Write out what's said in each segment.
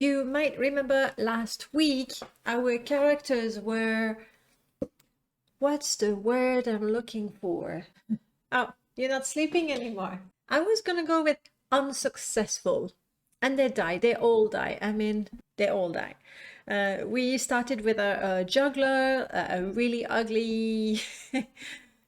You might remember last week our characters were... What's the word I'm looking for? Oh, you're not sleeping anymore. I was gonna go with unsuccessful. And they die. They all die. I mean, they all die. We started with a juggler, a really ugly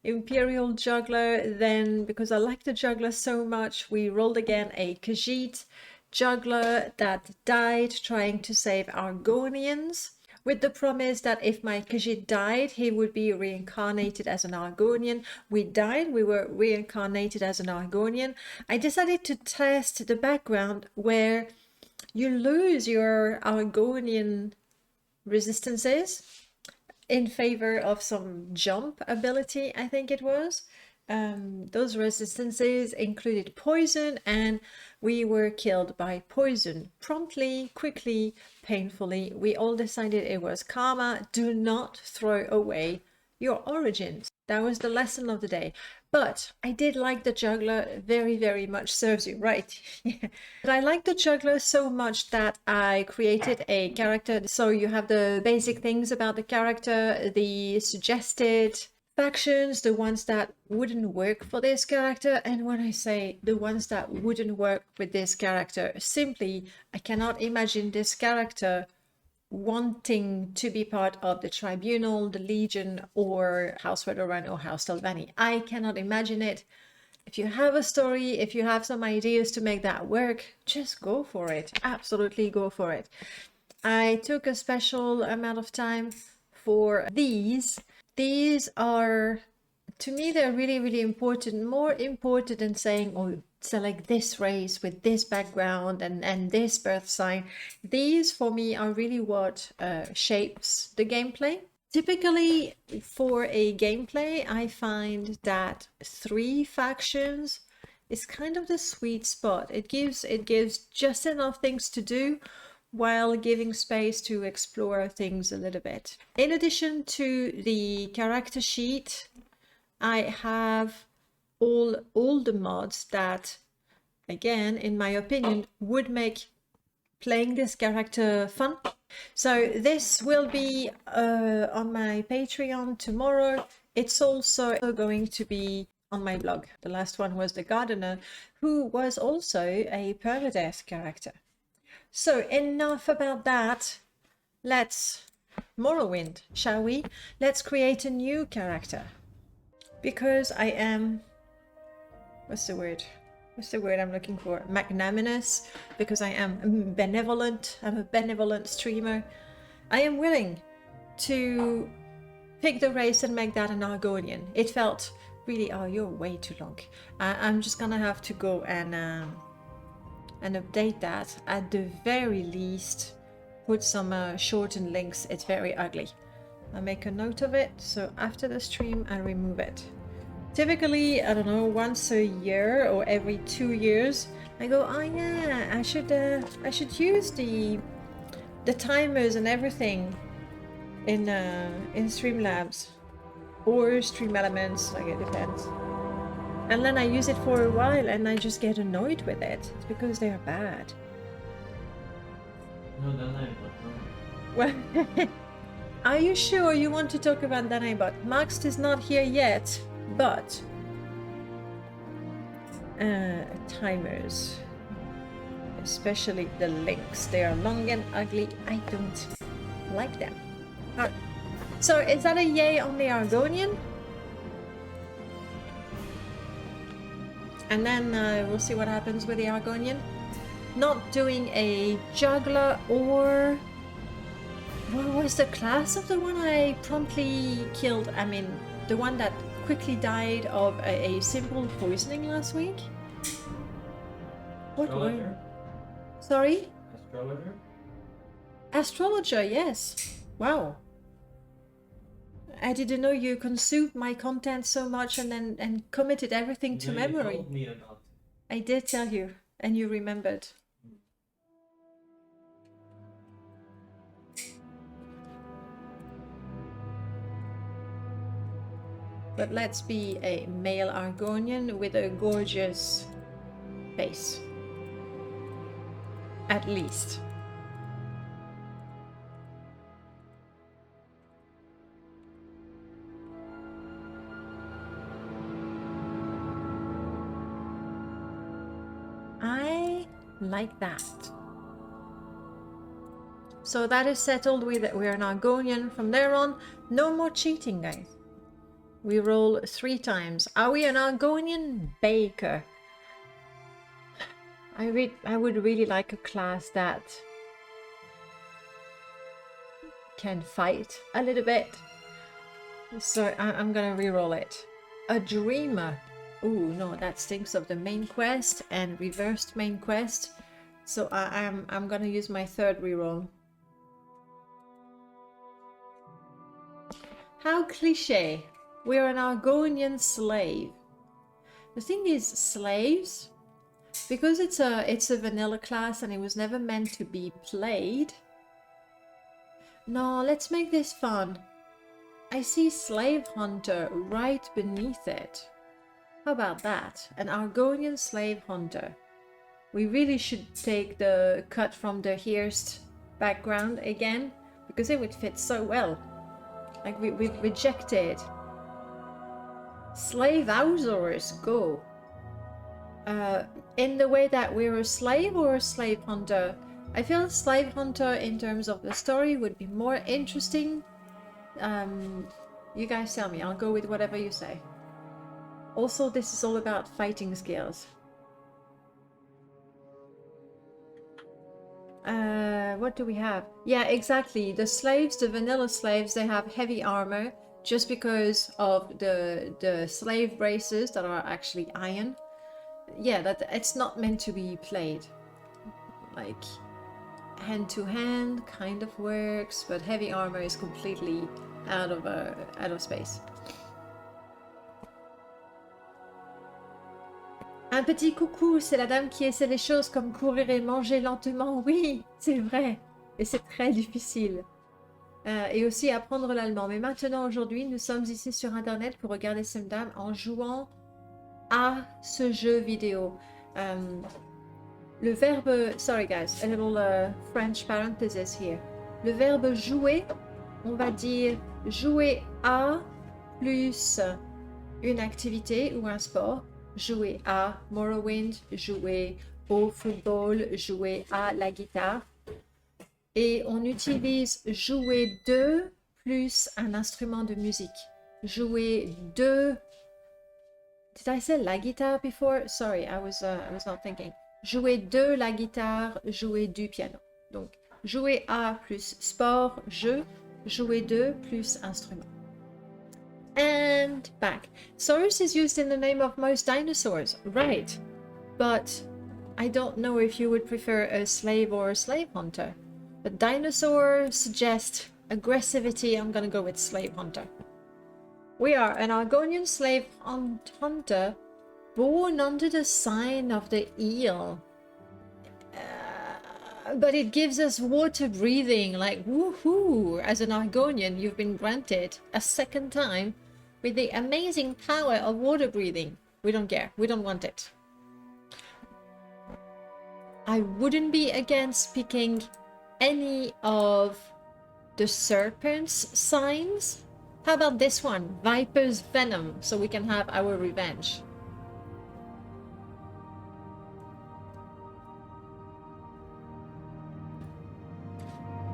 imperial juggler. Then, because I like the juggler so much, we rolled again a Khajiit juggler that died trying to save Argonians, with the promise that if my Khajiit died, he would be reincarnated as an Argonian. We died, we were reincarnated as an Argonian. I decided to test the background where you lose your Argonian resistances in favor of some jump ability, I think it was. Those resistances included poison, and we were killed by poison promptly, quickly, painfully. We all decided it was karma. Do not throw away your origins. That was the lesson of the day. But I did like the juggler very, very much. Serves you right. But I like the juggler so much that I created a character. So you have the basic things about the character, the suggested factions, the ones that wouldn't work for this character. And when I say the ones that wouldn't work with this character, simply I cannot imagine this character wanting to be part of the Tribunal, the Legion, or House Redoran or House Talvani. I cannot imagine it. If you have a story, if you have some ideas to make that work, just go for it. Absolutely go for it. I took a special amount of time for these. These are, to me, they're really, really important. More important than saying, oh, select this race with this background and this birth sign. These, for me, are really what shapes the gameplay. Typically, for a gameplay, I find that 3 factions is kind of the sweet spot. It gives just enough things to do while giving space to explore things a little bit. In addition to the character sheet, I have all the mods that, again, in my opinion, would make playing this character fun. So this will be on my Patreon tomorrow. It's also going to be on my blog. The last one was the gardener, who was also a Permadeath character. So enough about that. Let's Morrowind, shall we? Let's create a new character. Because I am... What's the word? What's the word I'm looking for? Magnanimous. Because I am benevolent. I'm a benevolent streamer. I am willing to pick the race and make that an Argonian. It felt really... Oh, you're way too long. I'm just gonna have to go and update that. At the very least, put some shortened links. It's very ugly. I'll make a note of it, so after the stream I remove it. Typically, I don't know, once a year or every 2 years, I go, oh yeah, I should use the timers and everything in Streamlabs or Stream Elements, like it depends. And then I use it for a while and I just get annoyed with it. It's because they are bad. No, Danaibot, no. Well, are you sure you want to talk about Danaibot? Max is not here yet, but... timers. Especially the links. They are long and ugly. I don't like them. Alright. So, is that a yay on the Argonian? And then we'll see what happens with the Argonian. Not doing a juggler or... What was the class of the one I promptly killed? I mean, the one that quickly died of a simple poisoning last week? What were... Sorry? Astrologer? Astrologer, yes. Wow. I didn't know you consumed my content so much and committed everything to memory. You told me about it. I did tell you, and you remembered. But let's be a male Argonian with a gorgeous face. At least. like that. So that is settled. We're an Argonian from there on. No more cheating, guys. We roll 3 times. Are we an Argonian baker? I would really like a class that can fight a little bit. So I'm gonna reroll it. A dreamer. Ooh, no, that stinks of the main quest and reversed main quest. So I'm gonna use my 3rd reroll. How cliche. We're an Argonian slave. The thing is, slaves, because it's a vanilla class and it was never meant to be played. No, let's make this fun. I see slave hunter right beneath it. How about that? An Argonian slave hunter. We really should take the cut from the Hearst background again, because it would fit so well. Like we've rejected. Slave housers, go. In the way that we're a slave or a slave hunter? I feel slave hunter in terms of the story would be more interesting. You guys tell me, I'll go with whatever you say. Also, this is all about fighting skills. What do we have? Yeah, exactly. The slaves, the vanilla slaves, they have heavy armor just because of the slave braces that are actually iron. Yeah, that it's not meant to be played. Like hand to hand kind of works, but heavy armor is completely out of space. Un petit coucou, c'est la dame qui essaie les choses comme courir et manger lentement. Oui, c'est vrai. Et c'est très difficile. Et aussi apprendre l'allemand. Mais maintenant, aujourd'hui, nous sommes ici sur Internet pour regarder cette dame en jouant à ce jeu vidéo. Le verbe... Sorry guys, a little French parenthesis here. Le verbe jouer, on va dire jouer à plus une activité ou un sport. Jouer à Morrowind, jouer au football, jouer à la guitare. Et on utilise jouer de plus un instrument de musique. Jouer de... Did I say la guitare before? Sorry, I was not thinking. Jouer de la guitare, jouer du piano. Donc, jouer à plus sport, jeu, jouer de plus instrument. And back. Saurus is used in the name of most dinosaurs, right? But I don't know if you would prefer a slave or a slave hunter. But dinosaur suggests aggressivity. I'm gonna go with slave hunter. We are an Argonian slave hunter born under the sign of the eel. But it gives us water breathing, like woohoo! As an Argonian, you've been granted a 2nd time with the amazing power of water breathing. We don't care. We don't want it. I wouldn't be against picking any of the serpent's signs. How about this one? Viper's venom, so we can have our revenge.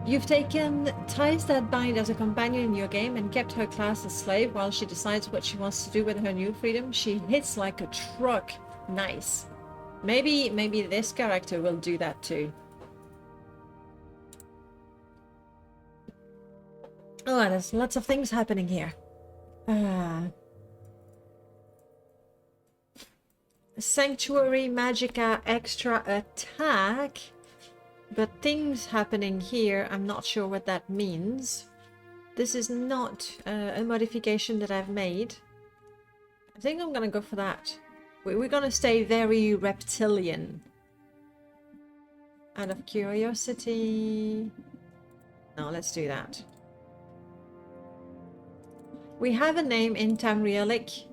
You've taken ties that bind as a companion in your game and kept her class a slave while she decides what she wants to do with her new freedom. She hits like a truck. Nice. Maybe this character will do that too. Oh, there's lots of things happening here. Sanctuary Magica extra attack. But things happening here, I'm not sure what that means. This is not a modification that I've made. I think I'm gonna go for that. We're gonna stay very reptilian. Out of curiosity... No, let's do that. We have a name in Tamrielic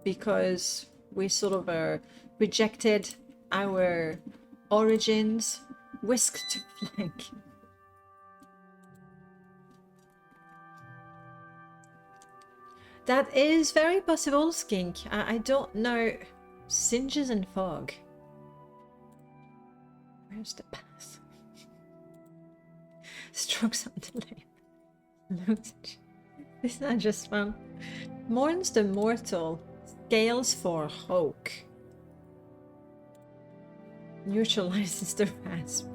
because we sort of rejected our origins. Whisk to flank. That is very possible, Skink. I don't know. Singes and fog. Where's the path? Strokes on the lip. Isn't that just fun? Mourns the mortal. Scales for Hulk. Neutralizes the rasp.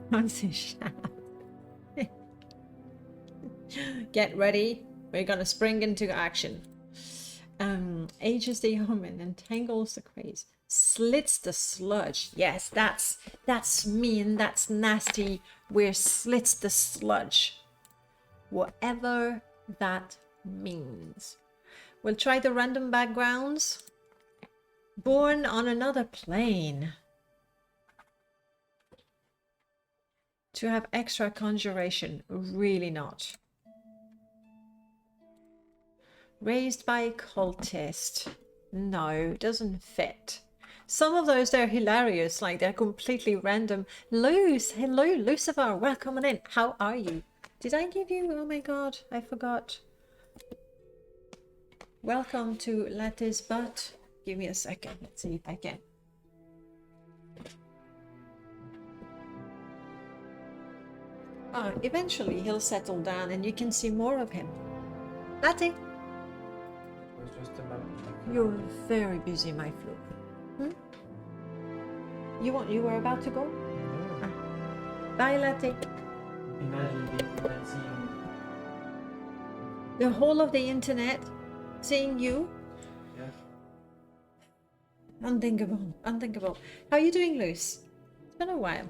Runs his shaft. Get ready. We're gonna spring into action. Ages the omen, entangles the craze, slits the sludge. Yes, that's mean, that's nasty. Where slits the sludge. Whatever that means. We'll try the random backgrounds. Born on another plane. To have extra conjuration, really not. Raised by a cultist. No, doesn't fit. Some of those, they're hilarious, like they're completely random. Luz, hello Lucifer, welcome on in. How are you? Did I give you, oh my god, I forgot. Welcome to Lattice Butt. Give me a second, let's see if I can. Oh, eventually he'll settle down and you can see more of him. Latte. Was just about. You're very busy, my fluke. You were about to go? No. Bye, Latte. Imagine the internet seeing. The whole of the internet seeing you? Yeah. Unthinkable. Unthinkable. How are you doing, Luce? It's been a while.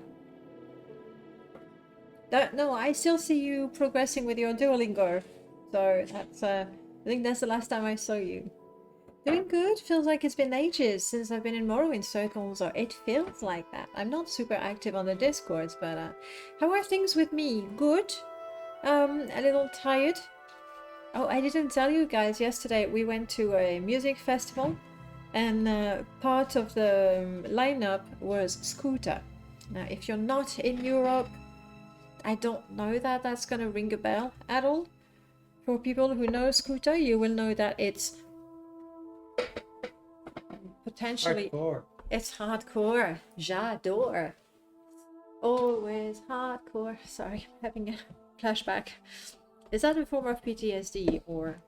No, I still see you progressing with your Duolingo. So that's, I think that's the last time I saw you. Doing good. Feels like it's been ages since I've been in Morrowind circles, or it feels like that. I'm not super active on the Discords, but how are things with me? Good. A little tired. Oh, I didn't tell you guys, yesterday we went to a music festival and part of the lineup was Scooter. Now, if you're not in Europe, I don't know that that's going to ring a bell at all. For people who know Scooter, you will know that it's potentially... Hardcore. It's hardcore. J'adore. Always hardcore. Sorry, I'm having a flashback. Is that a form of PTSD or...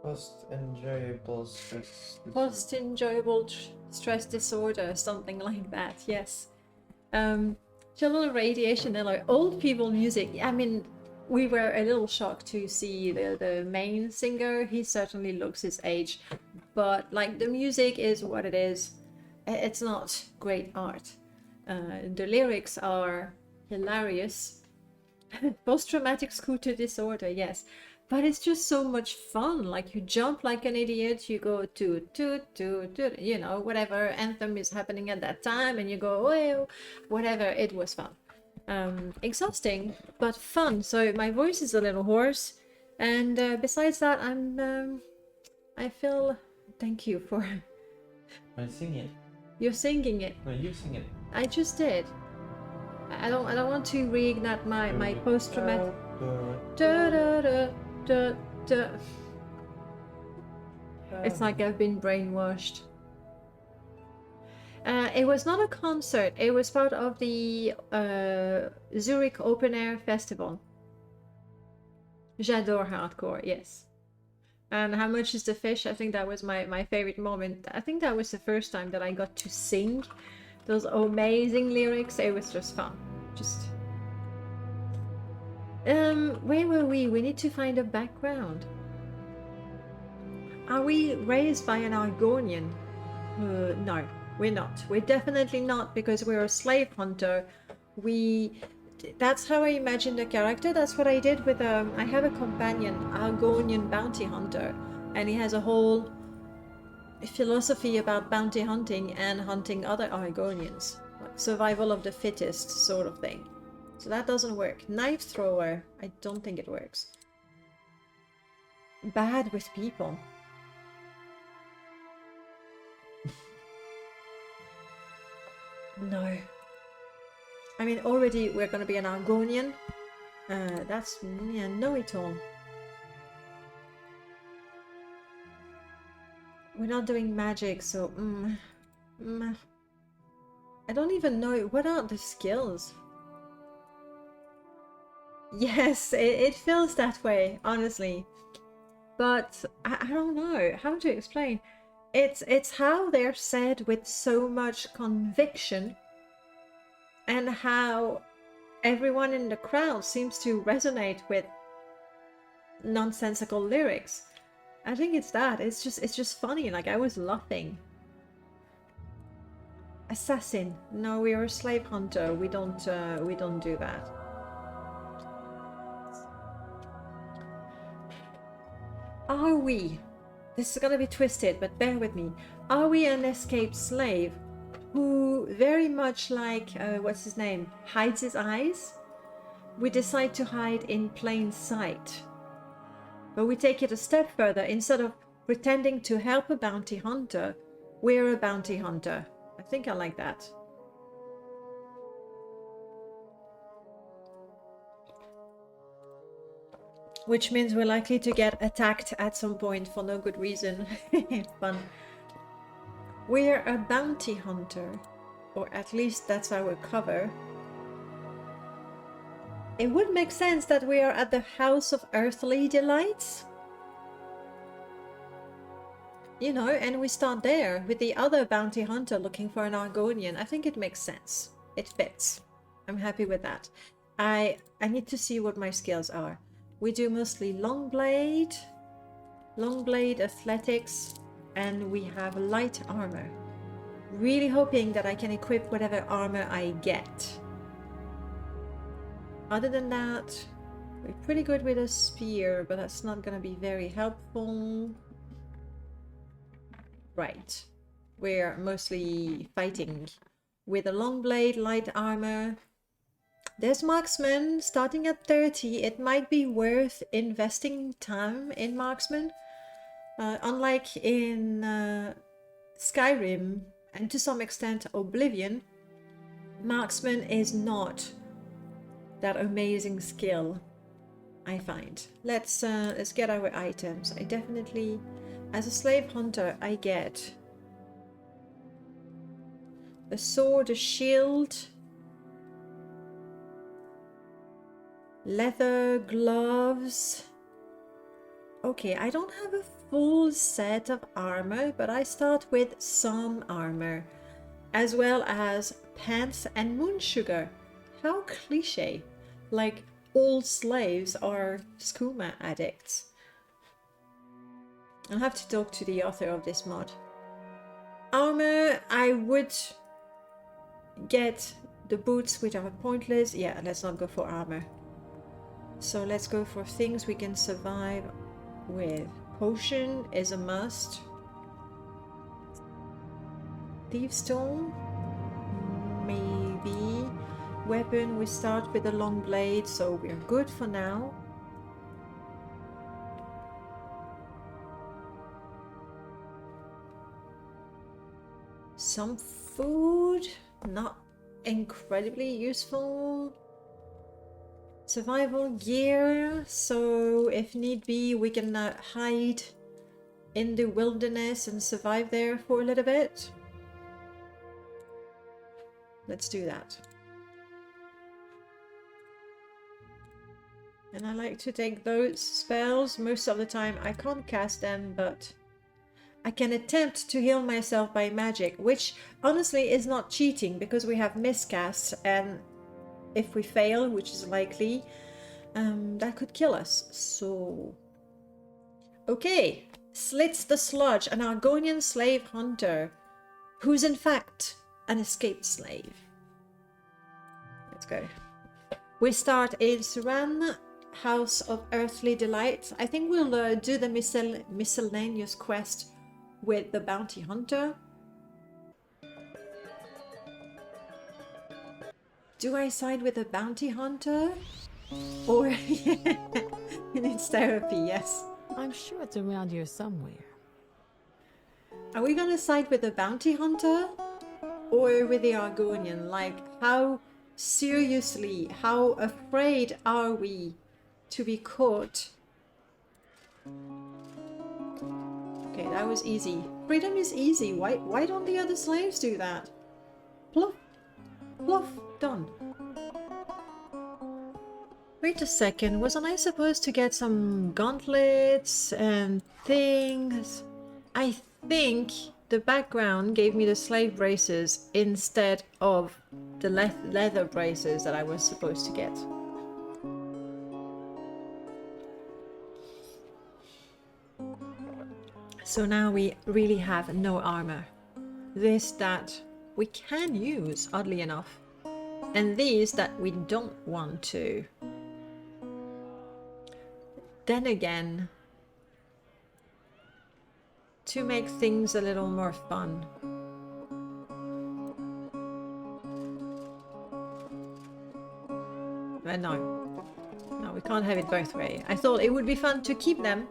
Post-enjoyable stress. Post-enjoyable stress disorder, something like that, yes. Children radiation, they're like old people music. I mean, we were a little shocked to see the main singer. He certainly looks his age, but like the music is what it is. It's not great art. The lyrics are hilarious. Post-traumatic scooter disorder, yes. But it's just so much fun. Like you jump like an idiot, you go to, you know, whatever anthem is happening at that time, and you go, oh, whatever. It was fun. Exhausting, but fun. So my voice is a little hoarse. And besides that, I feel, thank you for... I sing it. You're singing it. No, you sing it. I just did. I don't want to reignite my post-traumatic... Da, da, da, da, da. It's like I've been brainwashed. It was not a concert. It was part of the Zurich Open Air Festival. J'adore hardcore, yes. And how much is the fish? I think that was my favorite moment. I think that was the first time that I got to sing those amazing lyrics. It was just fun. Just... where were we? We need to find a background. Are we raised by an Argonian? No, we're not. We're definitely not, because we're a slave hunter. That's how I imagined the character. That's what I did with I have a companion, Argonian bounty hunter, and he has a whole philosophy about bounty hunting and hunting other Argonians, like survival of the fittest sort of thing. So that doesn't work. Knife thrower, I don't think it works. Bad with people. No. I mean, already we're going to be an Argonian. That's, yeah, know-it-all. We're not doing magic, so... I don't even know. What are the skills? Yes, it feels that way, honestly. But I don't know how to explain. It's how they're said with so much conviction, and how everyone in the crowd seems to resonate with nonsensical lyrics. I think it's that. It's just funny. Like, I was laughing. Assassin. No, we are a slave hunter. We don't do that. Are we? This is gonna be twisted, but bear with me. Are we an escaped slave who, very much like, what's his name, hides his eyes? We decide to hide in plain sight. But we take it a step further. Instead of pretending to help a bounty hunter, we're a bounty hunter. I think I like that. Which means we're likely to get attacked at some point for no good reason. Fun. We're a bounty hunter. Or at least that's our cover. It would make sense that we are at the House of Earthly Delights. You know, and we start there with the other bounty hunter looking for an Argonian. I think it makes sense. It fits. I'm happy with that. I need to see what my skills are. We do mostly long blade, athletics, and we have light armor. Really hoping that I can equip whatever armor I get. Other than that, we're pretty good with a spear, but that's not gonna be very helpful. Right. We're mostly fighting with a long blade, light armor. There's marksman starting at 30. It might be worth investing time in marksman. Unlike in Skyrim and to some extent Oblivion, marksman is not that amazing skill, I find. Let's get our items. I definitely, as a slave hunter, I get a sword, a shield, leather gloves. Okay, I don't have a full set of armor, but I start with some armor, as well as pants and moon sugar. How cliche. Like, all slaves are skooma addicts. I'll have to talk to the author of this mod. Armor, I would get the boots, which are pointless. Yeah, let's not go for armor. So let's go for things we can survive with. Potion is a must. Thieves' Stone? Maybe. Weapon, we start with a long blade, so we're good for now. Some food, not incredibly useful. Survival gear, so if need be we can hide in the wilderness and survive there for a little bit. Let's do that. And I like to take those spells. Most of the time I can't cast them, but I can attempt to heal myself by magic, which honestly is not cheating because we have miscasts, and if we fail, which is likely, that could kill us. So, okay, Slits the Sludge, an Argonian slave hunter, who's in fact an escaped slave. Let's go. We start in Suran, House of Earthly Delight. I think we'll do the miscellaneous quest with the bounty hunter. Do I side with the bounty hunter? Or it needs therapy, yes. I'm sure it's around here somewhere. Are we gonna side with the bounty hunter? Or with the Argonian? Like, how seriously, how afraid are we to be caught? Okay, that was easy. Freedom is easy. Why don't the other slaves do that? Pluff. Woof, done. Wait a second, wasn't I supposed to get some gauntlets and things? I think the background gave me the slave braces instead of the leather braces that I was supposed to get. So now we really have no armor. This that we can use, oddly enough. And these that we don't want to. Then again, to make things a little more fun. No, we can't have it both ways. I thought it would be fun to keep them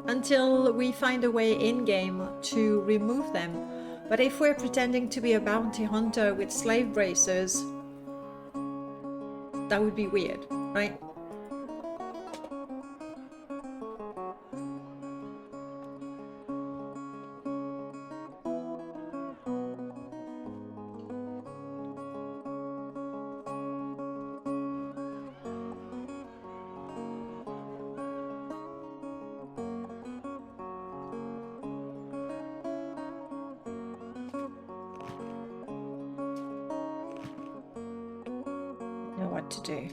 until we find a way in-game to remove them. But if we're pretending to be a bounty hunter with slave bracers, that would be weird, right? Know what to do.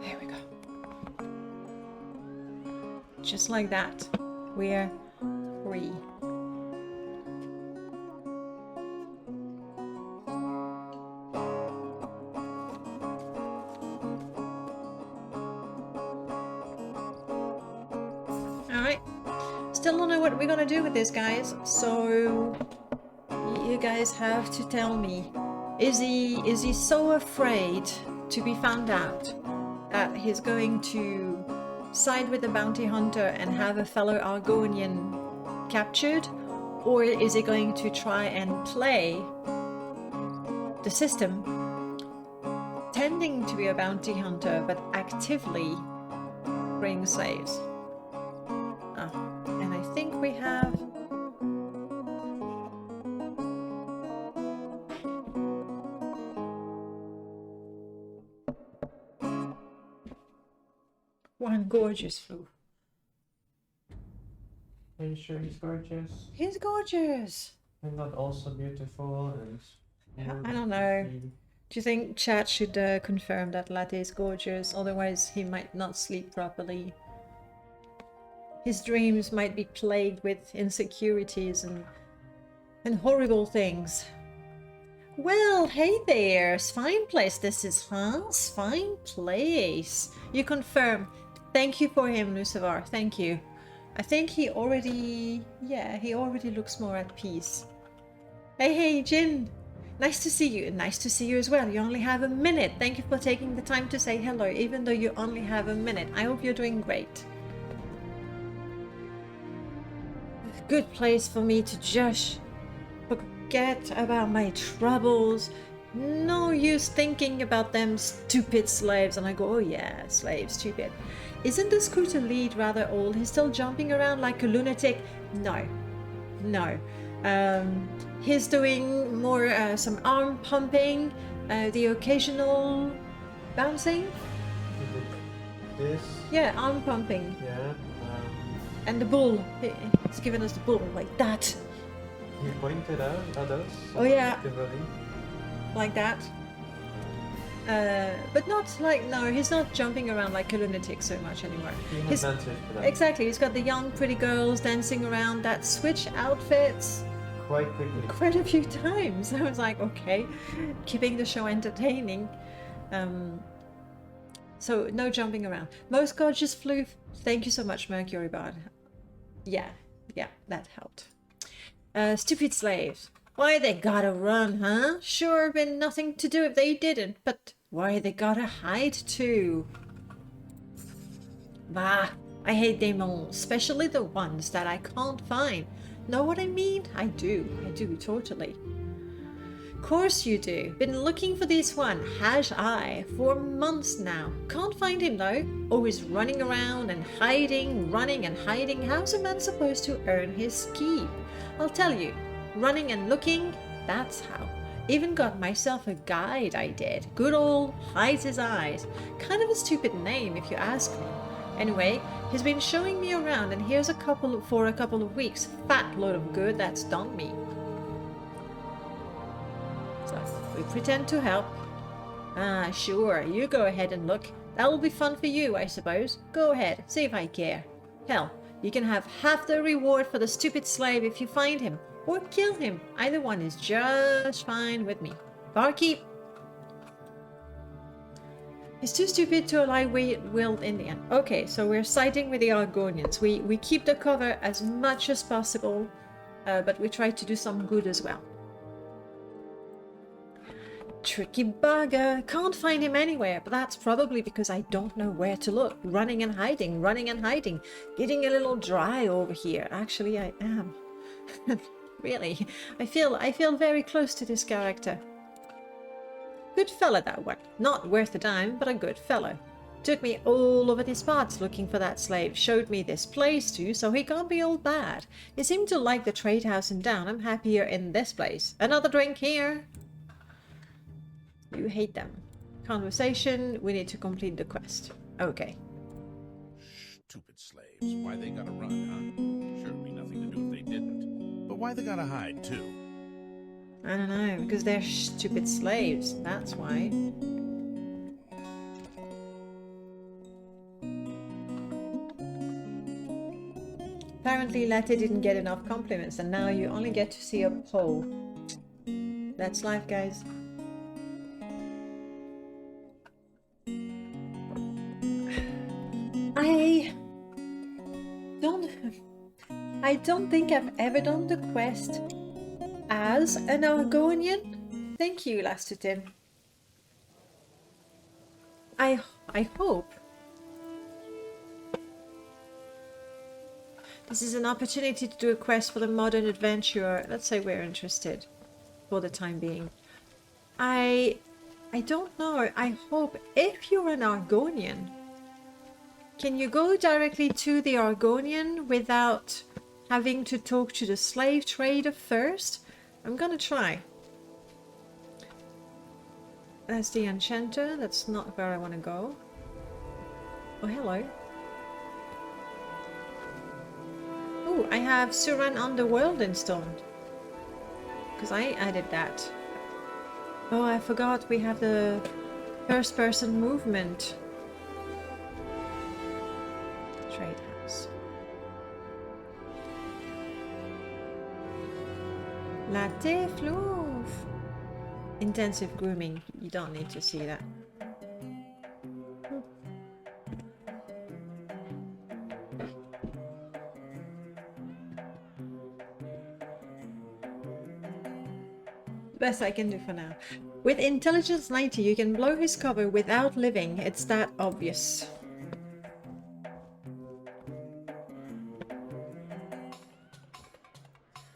There we go. Just like that, we're free. Alright. Still don't know what we're gonna do with this, guys, so you guys have to tell me. Is he so afraid to be found out that he's going to side with the bounty hunter and have a fellow Argonian captured? Or is he going to try and play the system, tending to be a bounty hunter but actively bring slaves? And I think we have one gorgeous floof. Are you sure he's gorgeous? He's gorgeous. And not also beautiful and... I don't know. Do you think chat should confirm that Latte is gorgeous? Otherwise he might not sleep properly. His dreams might be plagued with insecurities and horrible things. Well, hey there. Fine place this is, huh? Fine place. You confirm. Thank you for him, Lucifer. Thank you. I think he already... yeah, he already looks more at peace. Hey, Jin. Nice to see you. Nice to see you as well. You only have a minute. Thank you for taking the time to say hello, even though you only have a minute. I hope you're doing great. Good place for me to just forget about my troubles. No use thinking about them stupid slaves. And I go, oh yeah, slaves, stupid. Isn't the scooter lead rather old? He's still jumping around like a lunatic? No. No. He's doing more some arm pumping, the occasional bouncing. This? Yeah, arm pumping. Yeah. And the bull. He's given us the bull like that. He pointed out at us. Oh yeah. Actively. Like that. But not like, no, he's not jumping around like a lunatic so much anymore. He has dancers for that. Exactly, he's got the young pretty girls dancing around that switch outfits Quite quickly. quite a few times. I was like, okay, keeping the show entertaining. So no jumping around. Most gorgeous floof. Thank you so much, Mercury Bard. Yeah, that helped. Stupid slaves. Why they gotta run, huh? Sure, been nothing to do if they didn't, but why they gotta hide too? Bah, I hate them all, especially the ones that I can't find. Know what I mean? I do, totally. Course you do. Been looking for this one, hash I, for months now. Can't find him though. Always running around and hiding, running and hiding. How's a man supposed to earn his keep? I'll tell you, running and looking, that's how. Even got myself a guide, I did. Good old hides his eyes. Kind of a stupid name if you ask me. Anyway, he's been showing me around and here's a couple of weeks. Fat load of good that's done me. So, we pretend to help. Ah, sure, you go ahead and look. That will be fun for you, I suppose. Go ahead, see if I care. Hell, you can have half the reward for the stupid slave if you find him. Or kill him. Either one is just fine with me. Barkeep! He's too stupid to ally willed Indian. Okay, so we're siding with the Argonians. We keep the cover as much as possible, but we try to do some good as well. Tricky bugger. Can't find him anywhere, but that's probably because I don't know where to look. Running and hiding, running and hiding. Getting a little dry over here. Actually, I am. Really, I feel very close to this character. Good fella, that one. Not worth a dime, but a good fellow. Took me all over these parts looking for that slave. Showed me this place too, so he can't be all bad. He seemed to like the trade house in town. I'm happier in this place. Another drink here. You hate them. Conversation. We need to complete the quest. Okay. Stupid slaves. Why they gotta run, huh? Sure, be nothing to do if they didn't. But why they gotta hide, too? I don't know, because they're stupid slaves. That's why. Apparently Letty didn't get enough compliments and now you only get to see a pole. That's life, guys. I don't think I've ever done the quest as an Argonian. Thank you, Lastutin. I hope this is an opportunity to do a quest for the modern adventurer. Let's say we're interested for the time being. I don't know. I hope if you're an Argonian, can you go directly to the Argonian without having to talk to the slave trader first? I'm gonna try. That's the enchanter. That's not where I want to go. Oh, hello. Oh, I have Suran Underworld installed. Because I added that. Oh, I forgot we have the first person movement. Trade house. Latte floof. Intensive grooming. You don't need to see that. Best I can do for now. With intelligence 90, you can blow his cover without living. It's that obvious.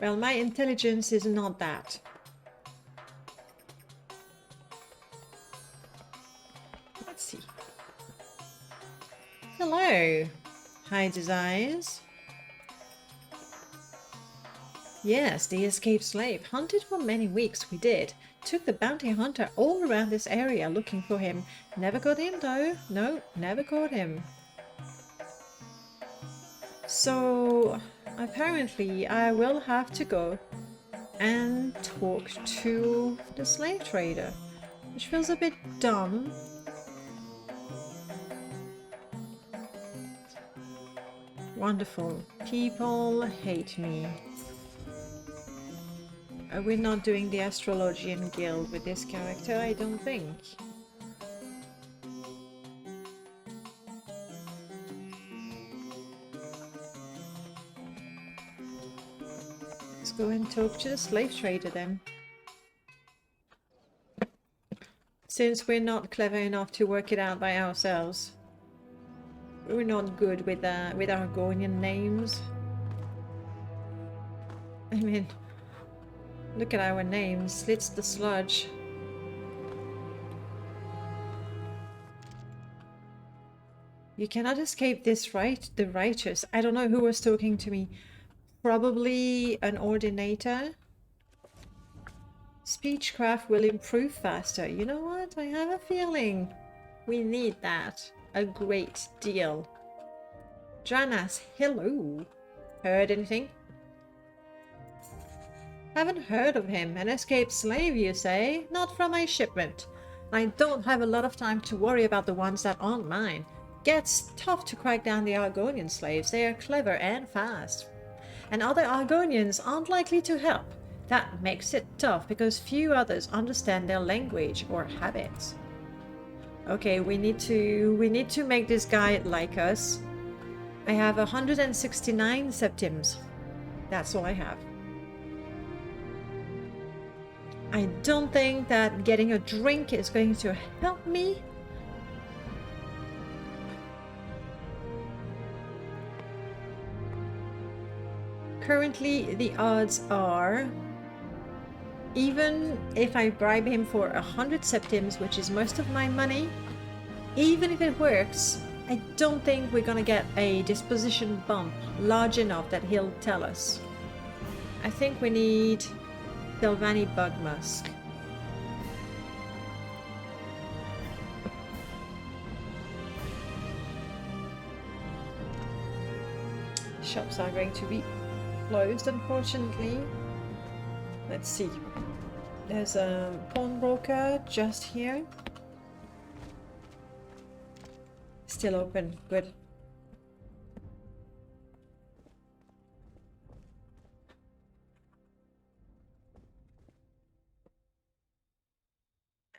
Well, my intelligence is not that. Let's see. Hello. Hides his eyes. Yes, the escaped slave. Hunted for many weeks, we did. Took the bounty hunter all around this area looking for him. Never caught him though. No, never caught him. So, apparently I will have to go and talk to the slave trader, which feels a bit dumb. Wonderful. People hate me. We're not doing the Astrologian Guild with this character, I don't think. Let's go and talk to the slave trader then. Since we're not clever enough to work it out by ourselves. We're not good with Argonian names. I mean, Look at our names. Slits the sludge. You cannot escape this the righteous. I don't know who was talking to me. Probably an ordinator. Speechcraft will improve faster. You know what? I have a feeling we need that a great deal. Dranas, hello. Heard anything? Haven't heard of him. An escaped slave, you say? Not from my shipment. I don't have a lot of time to worry about the ones that aren't mine. Gets tough to crack down the Argonian slaves. They are clever and fast. And other Argonians aren't likely to help. That makes it tough because few others understand their language or habits. Okay, we need to make this guy like us. I have 169 septims. That's all I have. I don't think that getting a drink is going to help me. Currently, the odds are, even if I bribe him for 100 septims, which is most of my money, even if it works, I don't think we're gonna get a disposition bump large enough that he'll tell us. I think we need Delvani Bug Musk. Shops are going to be closed, unfortunately. Let's see. There's a pawnbroker just here. Still open. Good.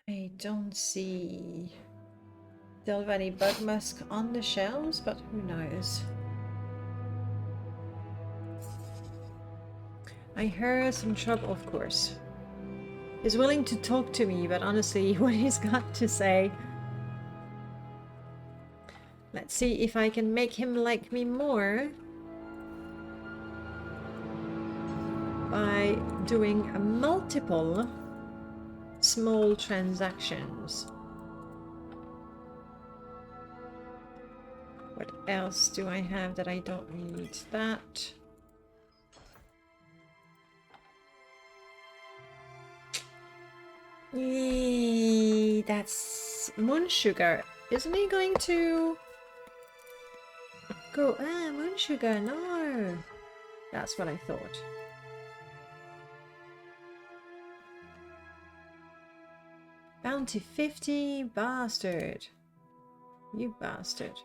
I don't see Delvani Bug Musk on the shelves, but who knows? I heard some trouble, of course. He's willing to talk to me, but honestly, what he's got to say... Let's see if I can make him like me more by doing multiple small transactions. What else do I have that I don't need? That. Yay, that's moon sugar. Isn't he going to go? Ah, moon sugar, no. That's what I thought. Bounty 50, bastard. You bastard.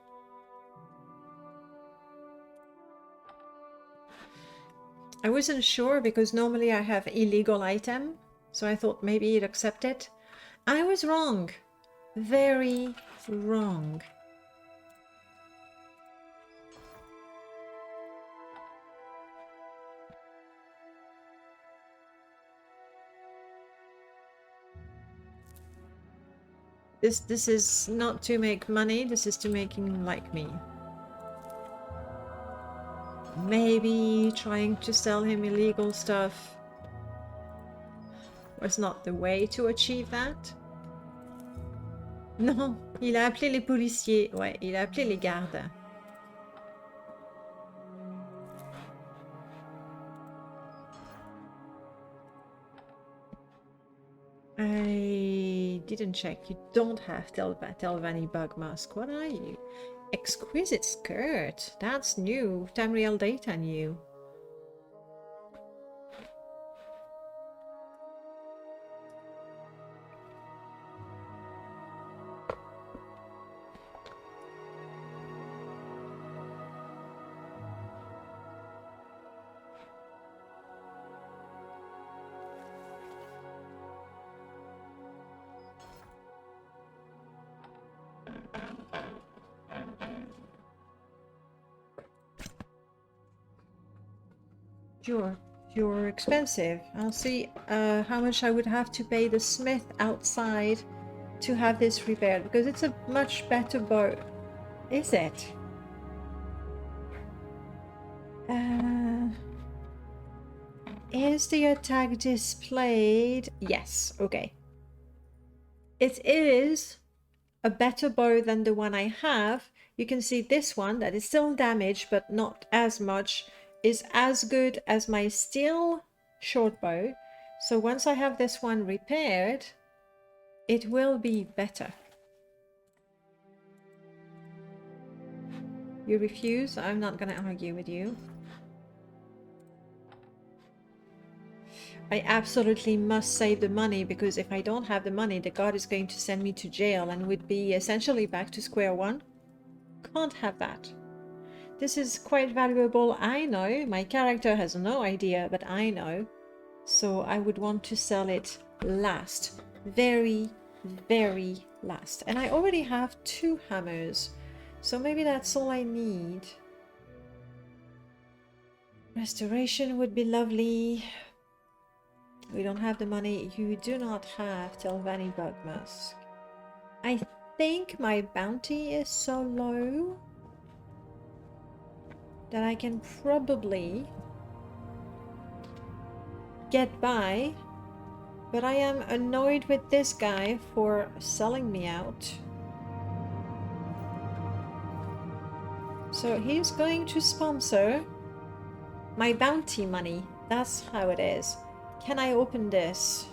I wasn't sure because normally I have illegal item, so I thought maybe he'd accept it. I was wrong. Very wrong. This is not to make money, this is to make him like me. Maybe trying to sell him illegal stuff was not the way to achieve that. Non, il a appelé les policiers. Ouais, il a appelé les gardes. I didn't check. You don't have Telvanni Bug Mask. What are you? Exquisite skirt. That's new. Tamriel data new. You're expensive. I'll see how much I would have to pay the smith outside to have this repaired, because it's a much better boat. Is it? Is the attack displayed? Yes, okay. It is a better bow than the one I have. You can see this one that is still damaged but not as much is as good as my steel short bow. So once I have this one repaired, it will be better. You refuse? I'm not gonna argue with you. I absolutely must save the money, because if I don't have the money, the god is going to send me to jail and would be essentially back to square one. Can't have that. This is quite valuable, I know. My character has no idea, but I know. So I would want to sell it last. Very, very last. And I already have 2 hammers. So maybe that's all I need. Restoration would be lovely. We don't have the money. You do not have Telvanni Bug Musk. I think my bounty is so low that I can probably get by, but I am annoyed with this guy for selling me out. So he's going to sponsor my bounty money. That's how it is. Can I open this?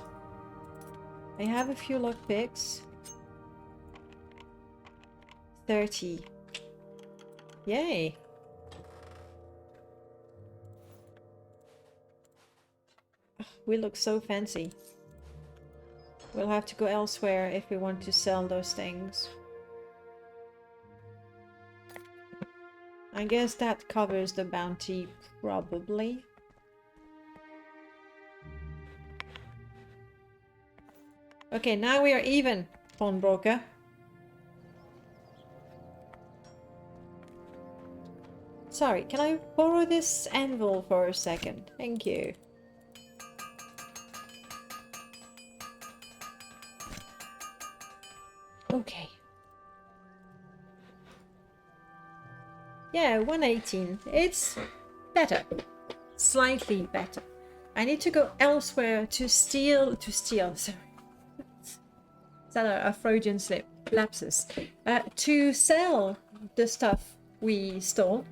I have a few lockpicks. 30. Yay. We look so fancy. We'll have to go elsewhere if we want to sell those things. I guess that covers the bounty, probably. Okay, now we are even, pawnbroker. Sorry, can I borrow this anvil for a second? Thank you. Okay. Yeah, 118. It's better. Slightly better. I need to go elsewhere to steal, sorry. Is that a Freudian slip? Lapsus. To sell the stuff we stole.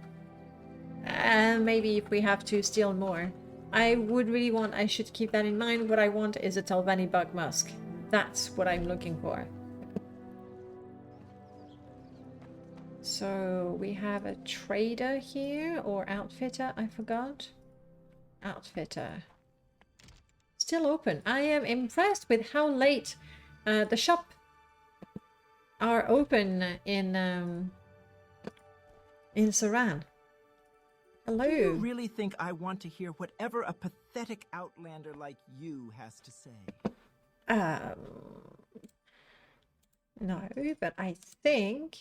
Maybe if we have to steal more. I would really want, I should keep that in mind. What I want is a Telvanni Bug Musk. That's what I'm looking for. So we have a trader here, or outfitter, I forgot. Outfitter. Still open. I am impressed with how late the shop are open in Saran. Hello. Do you really think I want to hear whatever a pathetic outlander like you has to say? No, but I think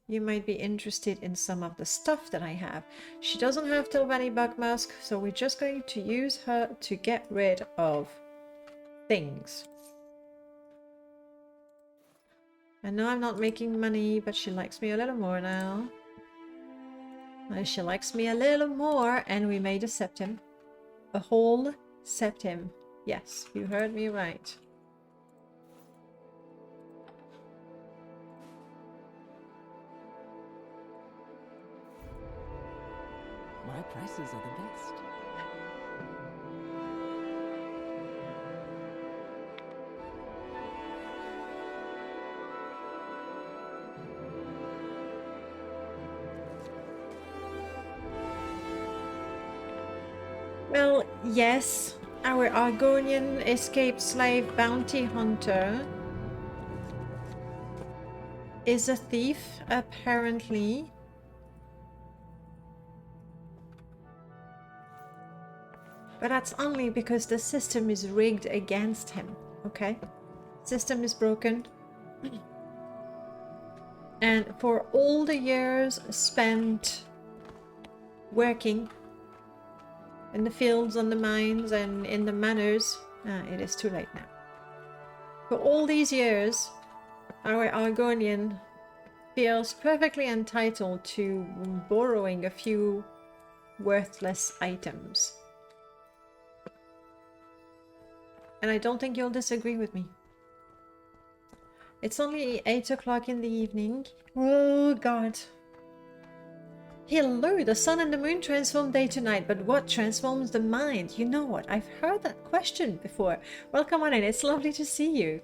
you might be interested in some of the stuff that I have. She doesn't have Telvanni Bug Musk, so we're just going to use her to get rid of things. I know I'm not making money, but she likes me a little more now. She likes me a little more, and we made a septim. A whole septim. Yes, you heard me right. My prices are the best. Well, yes, our Argonian escaped slave bounty hunter is a thief, apparently. But that's only because the system is rigged against him, okay? System is broken. And for all the years spent working in the fields, on the mines, and in the manors, it is too late now. For all these years, our Argonian feels perfectly entitled to borrowing a few worthless items. And I don't think you'll disagree with me. It's only 8 o'clock in the evening. Oh god. Hello, the sun and the moon transform day to night, but what transforms the mind? You know what? I've heard that question before. Well, come on in. It's lovely to see you.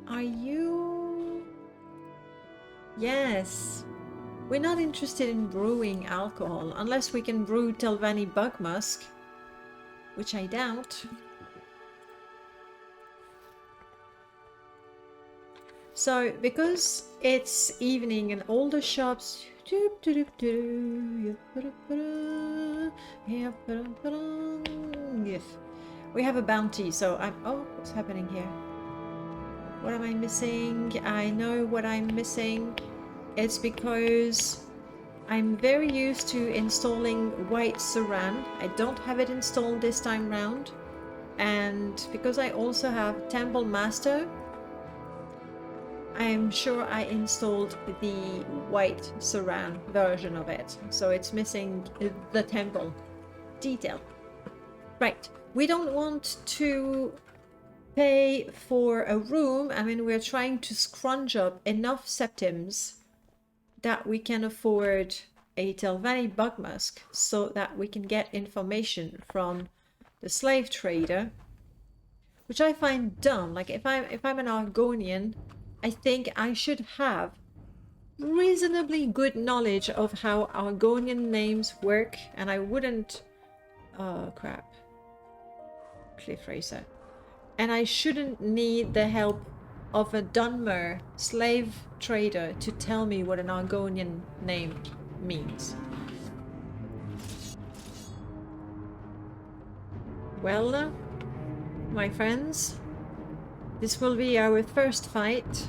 Are you... Yes. We're not interested in brewing alcohol, unless we can brew Telvanni bug musk, which I doubt. So, because it's evening and all the shops... We have a bounty, so I'm... Oh, what's happening here? What am I missing? I know what I'm missing. It's because I'm very used to installing white Saran. I don't have it installed this time round. And because I also have Temple Master, I'm sure I installed the white Saran version of it. So it's missing the temple detail. Right. We don't want to pay for a room. I mean, we're trying to scrunch up enough septims that we can afford a Telvanni bug musk so that we can get information from the slave trader, which I find dumb. Like if I'm an Argonian, I think I should have reasonably good knowledge of how Argonian names work, and I wouldn't... Oh crap. Cliff Racer. And I shouldn't need the help of a Dunmer slave trader to tell me what an Argonian name means. Well, my friends, this will be our first fight.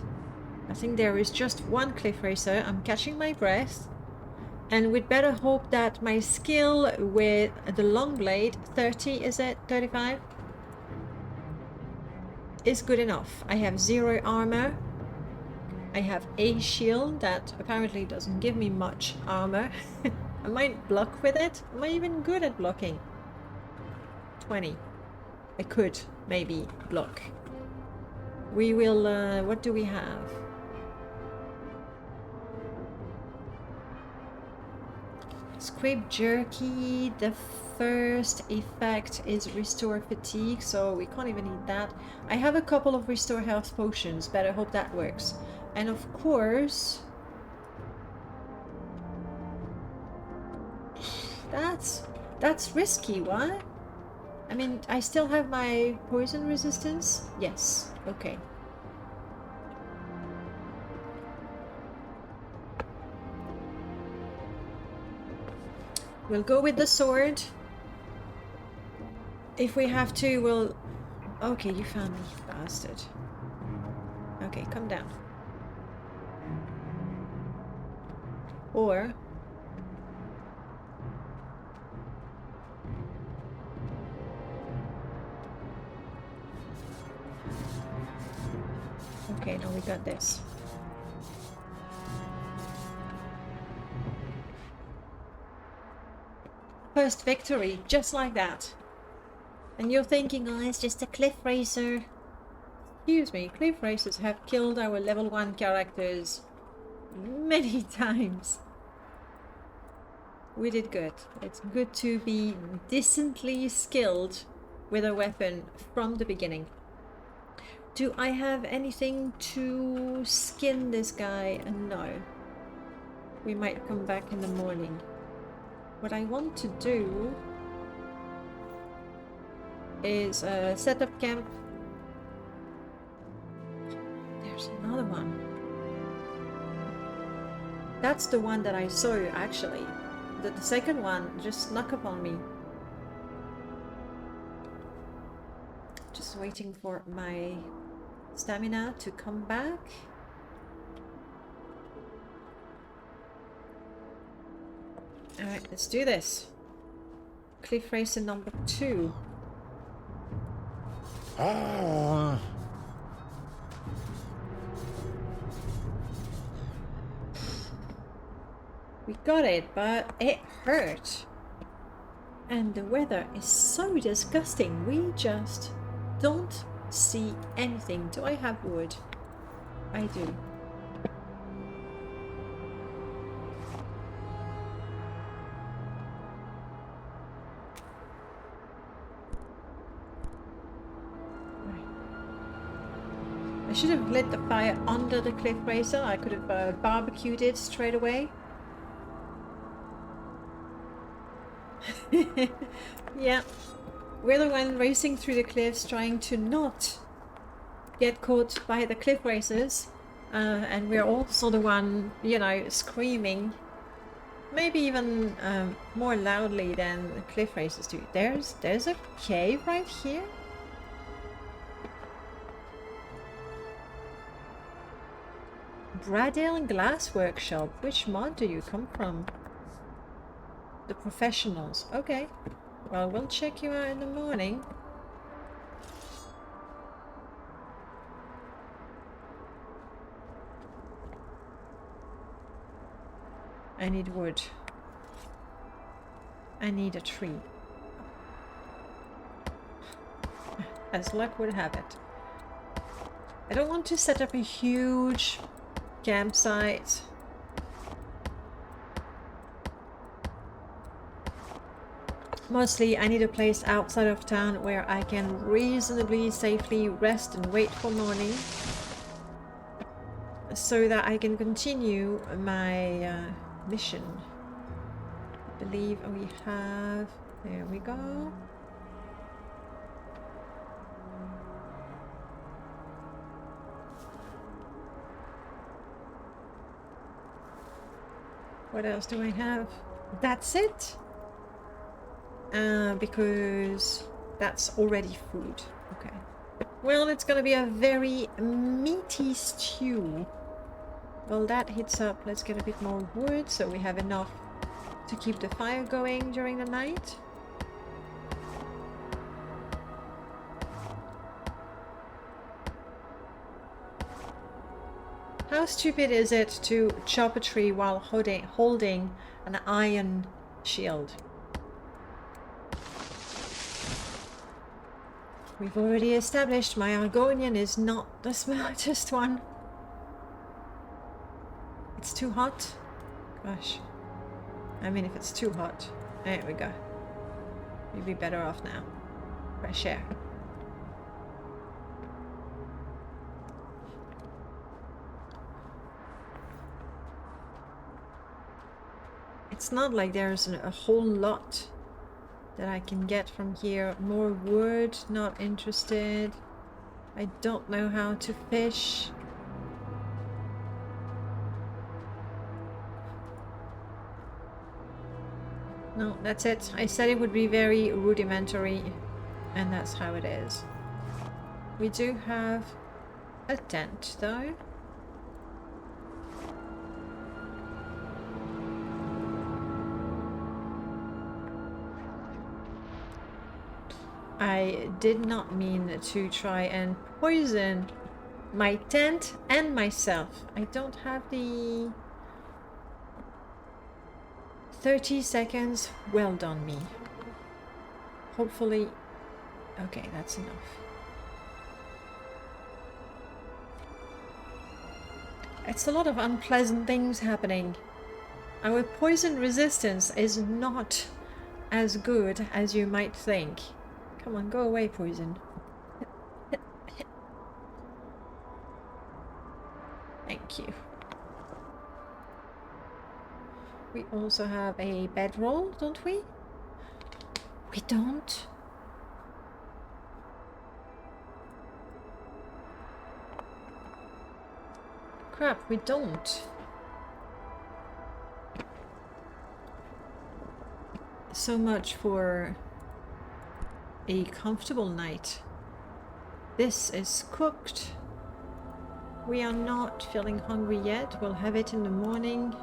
I think there is just one Cliff Racer. I'm catching my breath. And we'd better hope that my skill with the long blade, 30 is it? 35? Is good enough. I have 0 armor. I have a shield that apparently doesn't give me much armor. I might block with it. Am I even good at blocking? 20. I could maybe block. We will, what do we have? Script jerky. The first effect is restore fatigue, so we can't even need that. I have a couple of restore health potions, better hope that works. And of course, that's risky. What? I mean, I still have my poison resistance? Yes. Okay. We'll go with the sword. If we have to, we'll... Okay, you found me, you bastard. Okay, come down. Or... Okay, now we got this. First victory, just like that. And you're thinking, oh, it's just a cliff racer. Excuse me, cliff racers have killed our level 1 characters many times. We did good. It's good to be decently skilled with a weapon from the beginning. Do I have anything to skin this guy? No. We might come back in the morning. What I want to do is set up camp. There's another one. That's the one that I saw actually. The second one just snuck up on me. Just waiting for my stamina to come back. Alright, let's do this. Cliff Racer number 2. We got it, but it hurt. And the weather is so disgusting. We just don't see anything. Do I have wood? I do. I should have lit the fire under the cliff racer. I could have barbecued it straight away. Yeah, we're the one racing through the cliffs trying to not get caught by the cliff racers. And we're also the one, you know, screaming. Maybe even more loudly than the cliff racers do. There's a cave right here? Bradale Glass Workshop. Which mod do you come from? The professionals. Okay. Well, we'll check you out in the morning. I need wood. I need a tree. As luck would have it. I don't want to set up a huge campsite. Mostly I need a place outside of town where I can reasonably safely rest and wait for morning, so that I can continue my mission. I believe we have... There we go. What else do I have? That's it? Because that's already food. Okay. Well, it's gonna be a very meaty stew. Well, that hits up. Let's get a bit more wood so we have enough to keep the fire going during the night. How stupid is it to chop a tree while holding an iron shield? We've already established my Argonian is not the smartest one. It's too hot? Gosh. I mean, if it's too hot. There we go. You'd be better off now. Fresh air. It's not like there's a whole lot that I can get from here. More wood, not interested. I don't know how to fish. No, that's it. I said it would be very rudimentary, and that's how it is. We do have a tent, though. I did not mean to try and poison my tent and myself. I don't have the 30 seconds. Well done, me. Hopefully... Okay, that's enough. It's a lot of unpleasant things happening. Our poison resistance is not as good as you might think. Come on, go away, poison. Thank you. We also have a bedroll, don't we? We don't? Crap, we don't. So much for a comfortable night. This is cooked. We are not feeling hungry yet. We'll have it in the morning.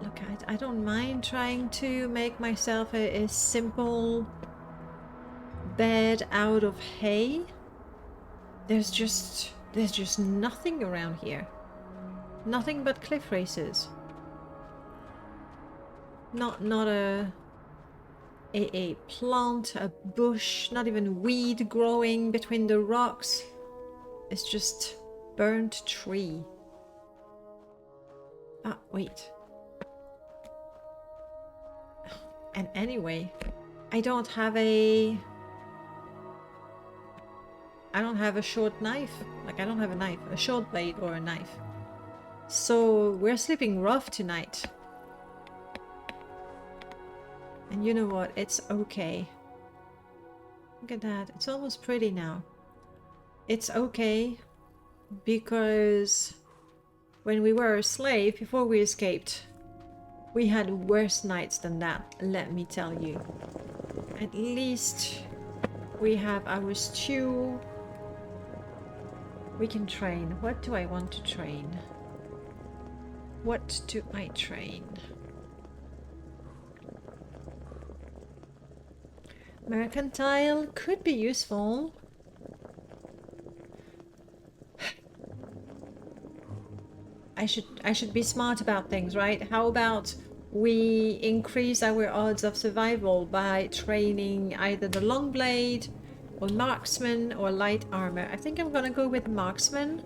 Look, I don't mind trying to make myself a simple bed out of hay. There's just nothing around here. Nothing but cliff races. Not a a plant, a bush, not even weed growing between the rocks. It's just burnt tree. Ah, wait. And anyway, I don't have a short knife. Like, I don't have a knife, a short blade or a knife. So we're sleeping rough tonight. And you know what? It's okay. Look at that. It's almost pretty now. It's okay because when we were a slave, before we escaped, we had worse nights than that, let me tell you. At least we have our stew. We can train. What do I want to train? What do I train? Mercantile could be useful. I should be smart about things, right? How about we increase our odds of survival by training either the long blade or marksman or light armor? I think I'm gonna go with marksman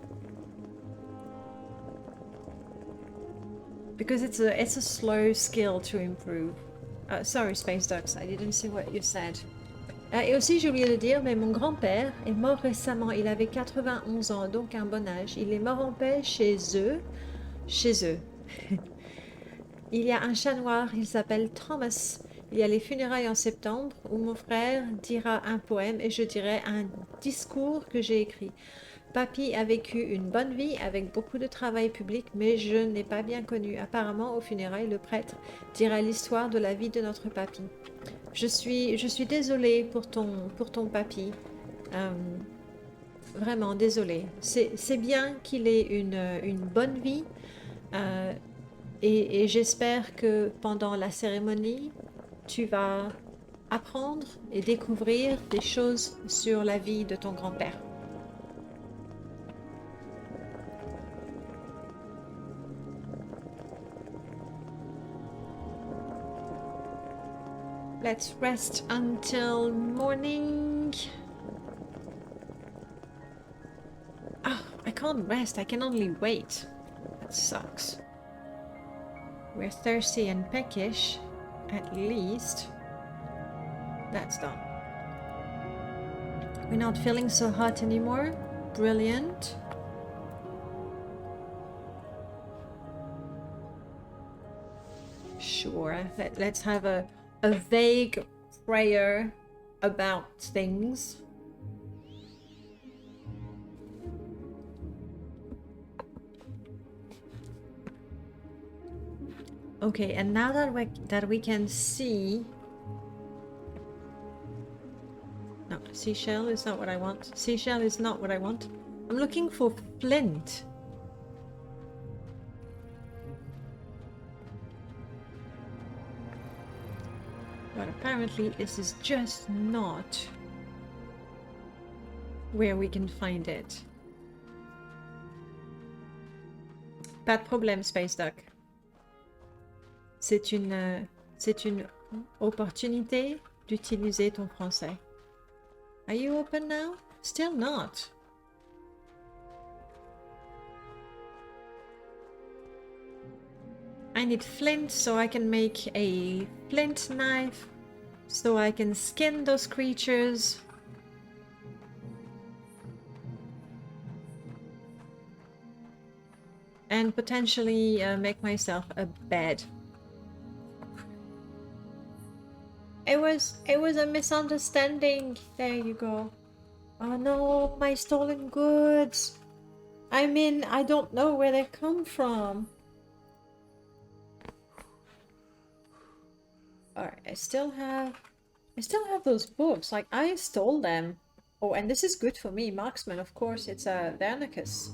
because it's a slow skill to improve. Sorry, Space Ducks, I didn't see what you said. Et aussi, j'ai oublié de dire, mais mon grand-père est mort récemment. Il avait 91 ans, donc un bon âge. Il est mort en paix chez eux. Chez eux. Il y a un chat noir, il s'appelle Thomas. Il y a les funérailles en septembre où mon frère dira un poème et je dirai un discours que j'ai écrit. Papy a vécu une bonne vie avec beaucoup de travail public, mais je n'ai pas bien connu. Apparemment, aux funérailles, le prêtre dira l'histoire de la vie de notre papy. Je suis désolée pour ton papy. Vraiment désolée. C'est bien qu'il ait une bonne vie. Et j'espère que pendant la cérémonie, tu vas apprendre et découvrir des choses sur la vie de ton grand-père. Let's rest until morning. Oh, I can't rest. I can only wait. That sucks. We're thirsty and peckish. At least. That's done. We're not feeling so hot anymore. Brilliant. Sure. Let's have a vague prayer about things. Okay, and now that we can see... No, seashell is not what I want. Seashell is not what I want. I'm looking for flint. But apparently this is just not where we can find it. Pas de problème, Space Duck. C'est une opportunité d'utiliser ton français. Are you open now? Still not. I need flint so I can make a flint knife, so I can skin those creatures. And potentially make myself a bed. It was a misunderstanding. There you go. Oh no, my stolen goods. I mean, I don't know where they come from. Alright, I still have those books. Like, I stole them. Oh, and this is good for me. Marksman, of course. It's a Vernicus.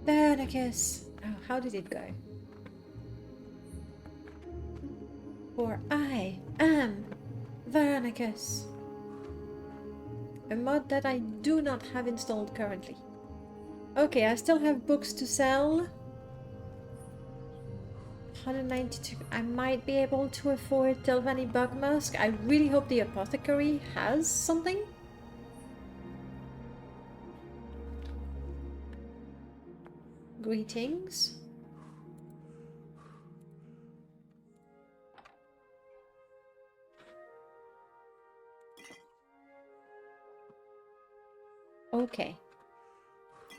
Vernicus. Oh, how did it go? For I am Vernicus. A mod that I do not have installed currently. Okay, I still have books to sell. 192. I might be able to afford Telvanni Bug Musk. I really hope the apothecary has something. Greetings. Okay.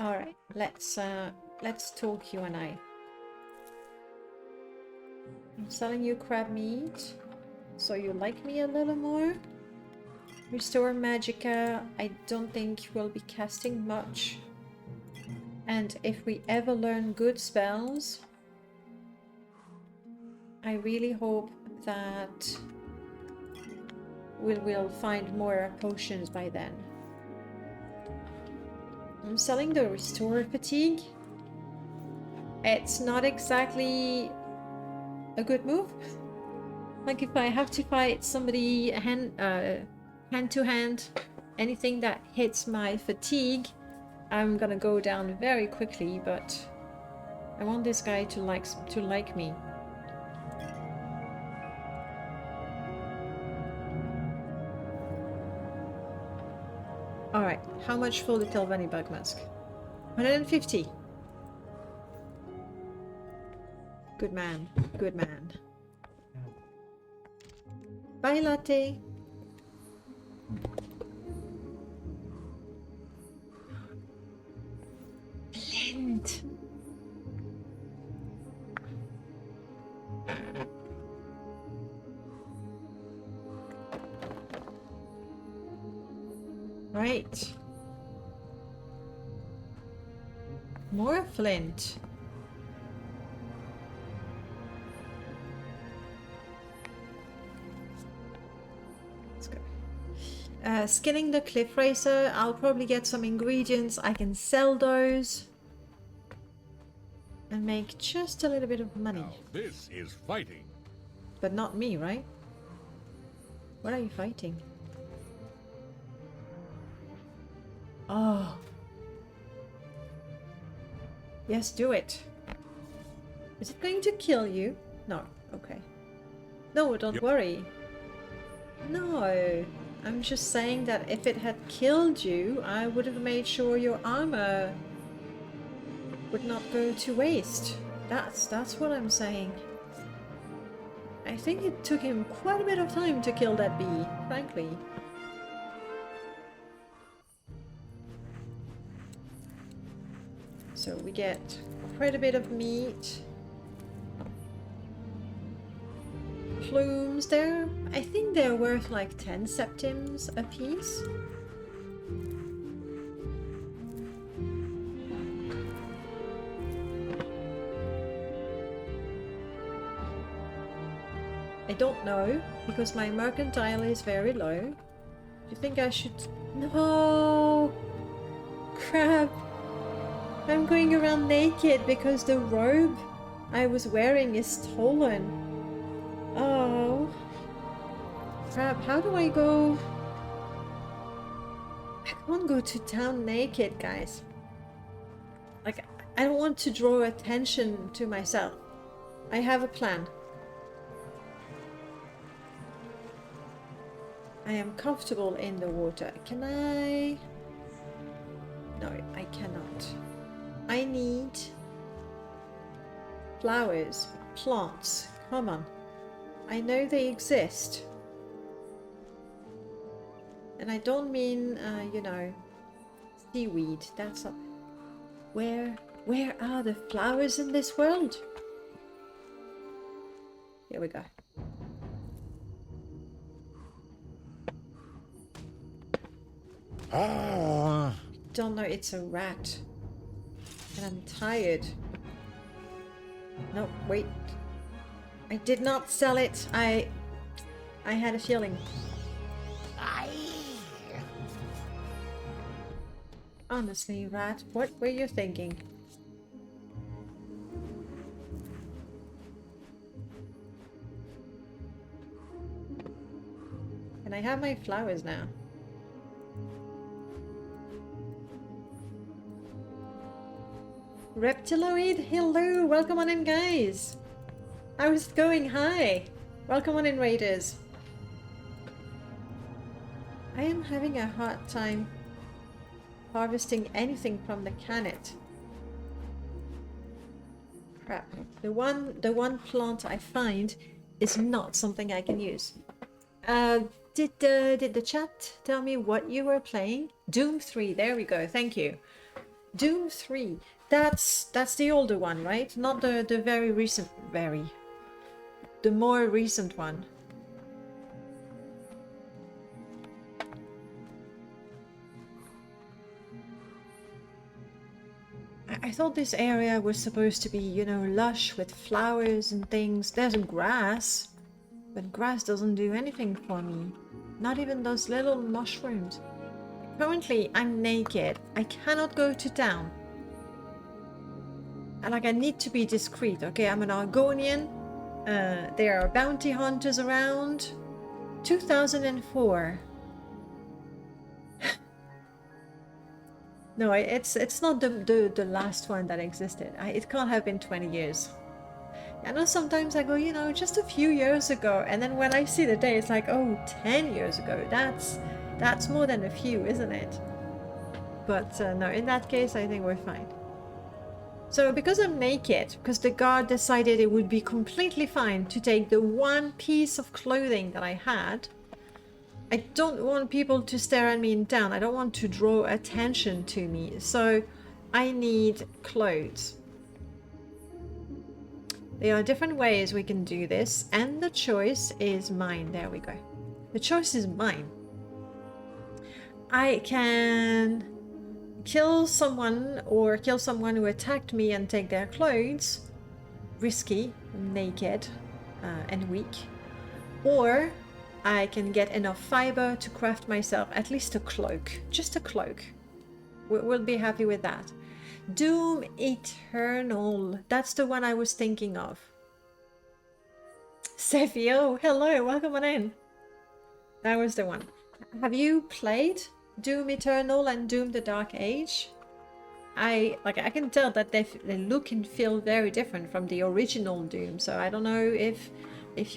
All right. Let's talk, you and I. I'm selling you crab meat, so you like me a little more. Restore Magicka. I don't think we'll be casting much. And if we ever learn good spells, I really hope that we will find more potions by then. I'm selling the Restore Fatigue. It's not exactly a good move. Like if I have to fight somebody hand to hand, anything that hits my fatigue, I'm gonna go down very quickly, but I want this guy to like me. Alright, how much for the Telvanni Bug Mask? 150. Good man, good man. Bye, latte. Blend. Right. More flint. Let's go. Skinning the cliff racer. I'll probably get some ingredients. I can sell those and make just a little bit of money. Now this is fighting. But not me, right? What are you fighting? Oh. Yes, do it. Is it going to kill you? No. Okay. No, don't Yep. worry. No. I'm just saying that if it had killed you, I would have made sure your armor would not go to waste. That's what I'm saying. I think it took him quite a bit of time to kill that bee, frankly. So we get quite a bit of meat. Plumes there. I think they're worth like 10 septims a piece. I don't know, because my mercantile is very low. Do you think I should... No! Crap! I'm going around naked because the robe I was wearing is stolen. Oh. Crap, how do I go? I can't go to town naked, guys. Like, I don't want to draw attention to myself. I have a plan. I am comfortable in the water. Can I? No, I cannot. I need flowers, plants. Come on. I know they exist. And I don't mean, you know, seaweed. That's not... Where are the flowers in this world? Here we go. Ah. Don't know, it's a rat. And I'm tired. No, wait. I did not sell it. I had a feeling. Honestly, rat, what were you thinking? Can I have my flowers now? Reptiloid, hello, welcome on in, guys. How's it going? Hi! Welcome on in, Raiders. I am having a hard time harvesting anything from the canet. Crap. The one plant I find is not something I can use. Did the chat tell me what you were playing? Doom 3, there we go, thank you. Doom 3, that's the older one, right? Not the very recent, the more recent one. I thought this area was supposed to be, you know, lush with flowers and things. There's grass, but grass doesn't do anything for me. Not even those little mushrooms. Currently, I'm naked. I cannot go to town. And like, I need to be discreet, okay? I'm an Argonian. There are bounty hunters around. 2004. No, it's not the last one that existed. It can't have been 20 years. I know sometimes I go, you know, just a few years ago, and then when I see the day, it's like, oh, 10 years ago. That's more than a few, isn't it? But no, in that case, I think we're fine. So because I'm naked, because the guard decided it would be completely fine to take the one piece of clothing that I had, I don't want people to stare at me in town. I don't want to draw attention to me. So I need clothes. There are different ways we can do this, and the choice is mine. There we go. The choice is mine. I can kill someone or kill someone who attacked me and take their clothes. Risky, naked, and weak. Or I can get enough fiber to craft myself at least a cloak. Just a cloak. We'll be happy with that. Doom Eternal. That's the one I was thinking of. Sefio, hello, welcome on in. That was the one. Have you played Doom Eternal and Doom the Dark Age? I can tell that they look and feel very different from the original Doom. So I don't know if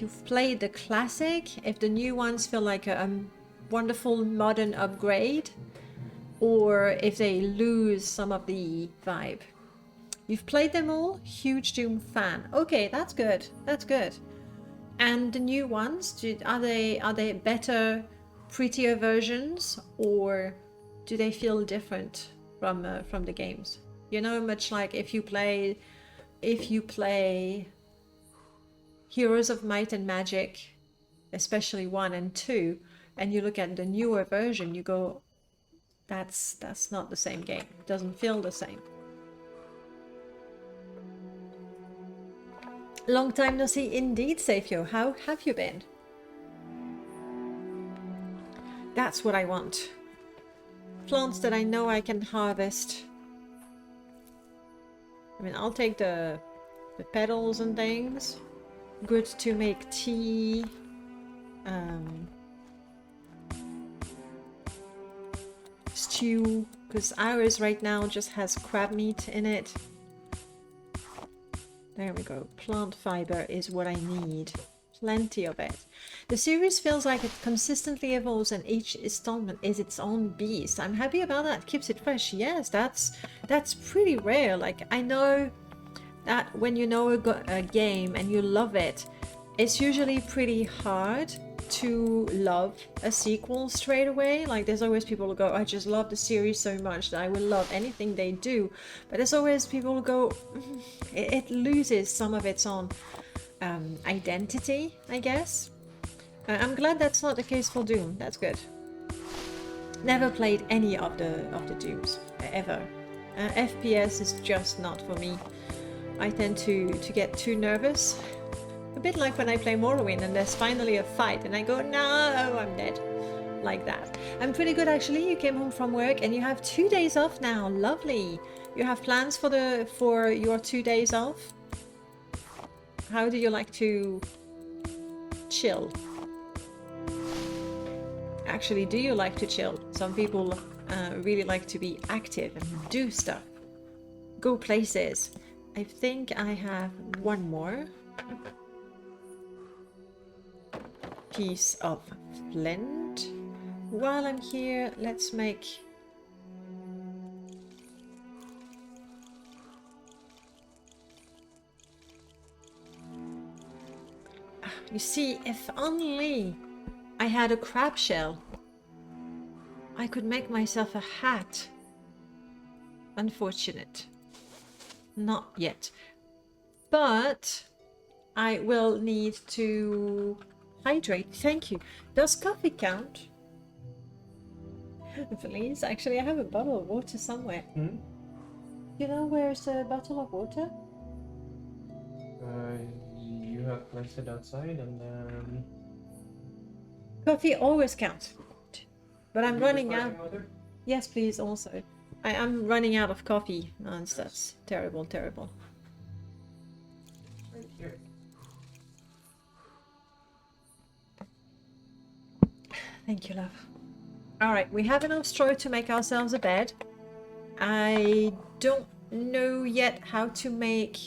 you've played the classic, if the new ones feel like a wonderful modern upgrade, or if they lose some of the vibe. You've played them all? Huge Doom fan. Okay, that's good. That's good. And the new ones, are they better, prettier versions, or do they feel different from the games? You know, much like if you play Heroes of Might and Magic, especially 1 and 2, and you look at the newer version, you go, that's not the same game. It doesn't feel the same. Long time no see indeed, Safio. How have you been? That's what I want. Plants that I know I can harvest. I mean, I'll take the petals and things. Good to make tea. Stew, because ours right now just has crab meat in it. There we go. Plant fiber is what I need. Plenty of it. The series feels like it consistently evolves and each installment is its own beast. I'm happy about that. Keeps it fresh. Yes, that's pretty rare. Like, I know that when you know a game and you love it, it's usually pretty hard to love a sequel straight away. Like, there's always people who go, I just love the series so much that I will love anything they do. But there's always people who go, it loses some of its own identity, I guess. I'm glad that's not the case for Doom. That's good. Never played any of the Dooms ever. FPS is just not for me. I tend to get too nervous. A bit like when I play Morrowind and there's finally a fight and I go, no, I'm dead. Like that. I'm pretty good actually. You came home from work and you have 2 days off now. Lovely. You have plans for your 2 days off? How do you like to chill? Actually, do you like to chill? Some people really like to be active and do stuff. Go places. I think I have one more. piece of flint. While I'm here, let's make... You see, if only I had a crab shell, I could make myself a hat. Unfortunate. Not yet. But I will need to hydrate. Thank you. Does coffee count? Please, actually, I have a bottle of water somewhere. Hmm? You know where's a bottle of water? You have placed it outside and then... Coffee always counts. But I'm You running just out. running water? Yes, please, also. I'm running out of coffee. And that's terrible, terrible. Right here. Thank you, love. Alright, we have enough straw to make ourselves a bed. I don't know yet how to make...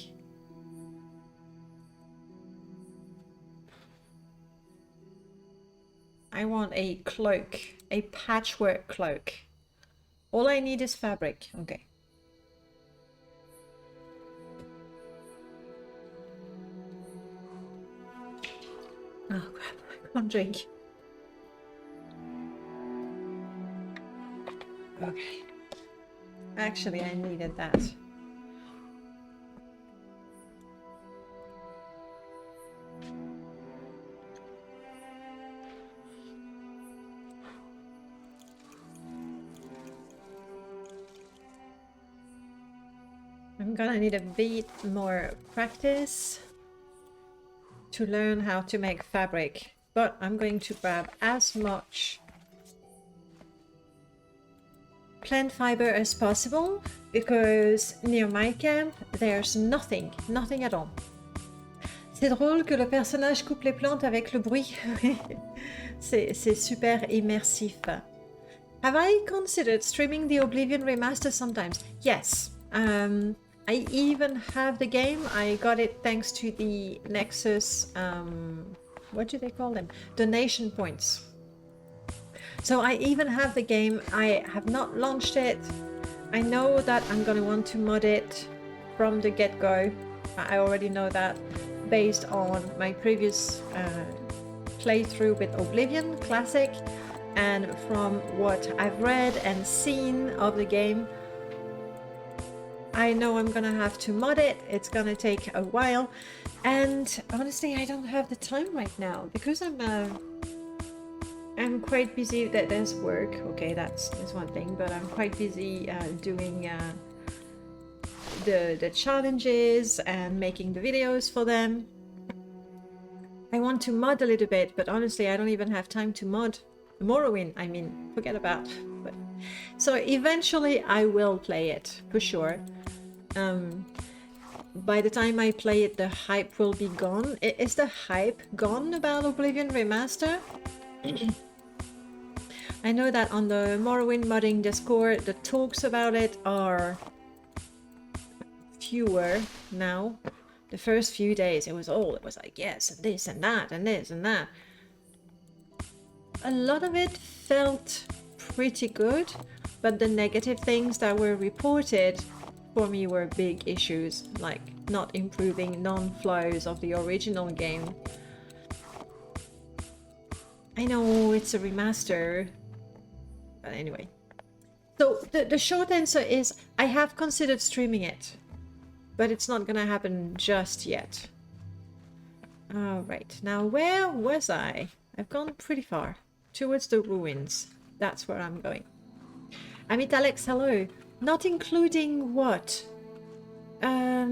I want a cloak. A patchwork cloak. All I need is fabric. Okay. Oh crap, I can't drink. Okay. Actually, I needed that. I'm gonna need a bit more practice to learn how to make fabric, but I'm going to grab as much plant fiber as possible because near my camp there's nothing at all. C'est drôle que le personnage coupe les plantes avec le bruit. C'est super immersif. Have I considered streaming the Oblivion remaster sometimes? Yes. I even have the game. I got it thanks to the Nexus, what do they call them? Donation points. So I even have the game. I have not launched it. I know that I'm gonna want to mod it from the get-go. I already know that based on my previous playthrough with Oblivion Classic and from what I've read and seen of the game. I know I'm gonna have to mod it. It's gonna take a while, and honestly, I don't have the time right now because I'm quite busy. That there's work. Okay, that's one thing, but I'm quite busy doing the challenges and making the videos for them. I want to mod a little bit, but honestly, I don't even have time to mod Morrowind. I mean, forget about. But so eventually, I will play it for sure. By the time I play it, the hype will be gone. Is the hype gone about Oblivion Remaster? I know that on the Morrowind modding Discord, the talks about it are fewer now. The first few days, it was like, yes, and this and that, and this and that. A lot of it felt pretty good, but the negative things that were reported for me were big issues, like not improving non-flows of the original game. I know it's a remaster, but anyway. So the short answer is I have considered streaming it, but it's not gonna happen just yet. Alright, now where was I? I've gone pretty far. Towards the ruins. That's where I'm going. Amit Alex, hello. Not including what? Oh,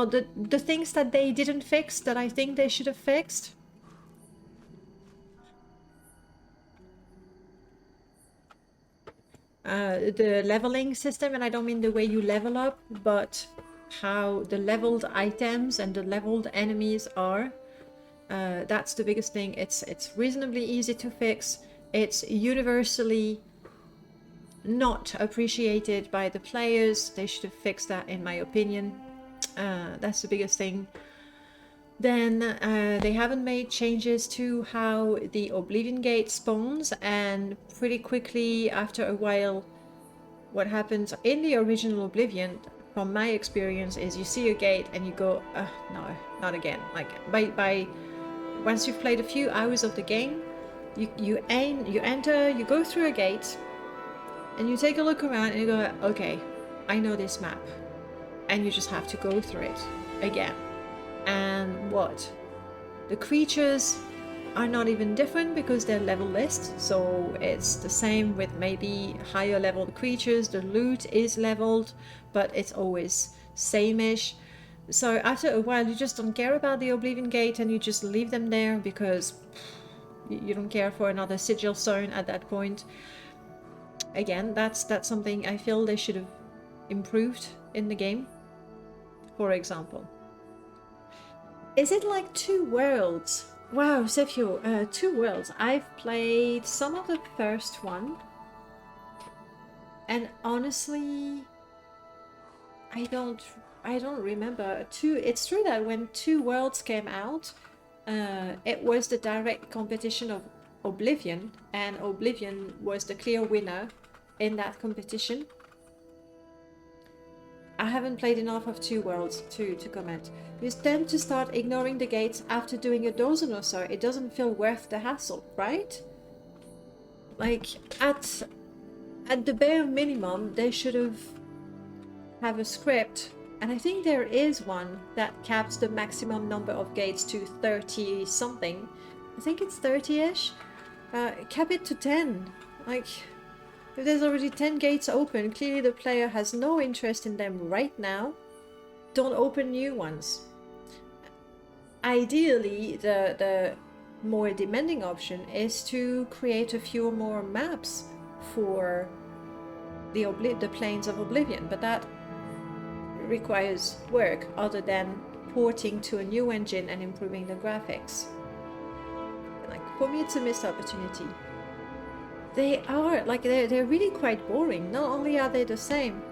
the things that they didn't fix that I think they should have fixed? The leveling system, and I don't mean the way you level up, but how the leveled items and the leveled enemies are. That's the biggest thing. It's reasonably easy to fix. It's universally not appreciated by the players. They should have fixed that, in my opinion. That's the biggest thing. Then they haven't made changes to how the Oblivion Gate spawns, and pretty quickly after a while what happens in the original Oblivion, from my experience, is you see a gate and you go, no, not again. Like by once you've played a few hours of the game, you enter, you go through a gate, and you take a look around and you go, okay, I know this map, and you just have to go through it again. And what? The creatures are not even different because they're level list, so it's the same with maybe higher level creatures. The loot is leveled, but it's always same-ish. So after a while you just don't care about the Oblivion Gate and you just leave them there because you don't care for another sigil zone at that point. Again, that's something I feel they should have improved in the game, for example. Is it like 2 worlds? Wow, Sefio, 2 worlds. I've played some of the first one, and honestly, I don't remember. It's true that when 2 worlds came out, it was the direct competition of Oblivion, and Oblivion was the clear winner in that competition. I haven't played enough of 2 worlds to comment. You tend to start ignoring the gates after doing a dozen or so. It doesn't feel worth the hassle, right? Like, at the bare minimum, they should have a script, and I think there is one that caps the maximum number of gates to 30 something. I think it's 30-ish. Cap it to 10. Like, if there's already 10 gates open, clearly the player has no interest in them right now. Don't open new ones. Ideally, the more demanding option is to create a few more maps for the Plains of Oblivion, but that requires work other than porting to a new engine and improving the graphics. Like, for me, it's a missed opportunity. They are, like, they're really quite boring. Not only are they the same,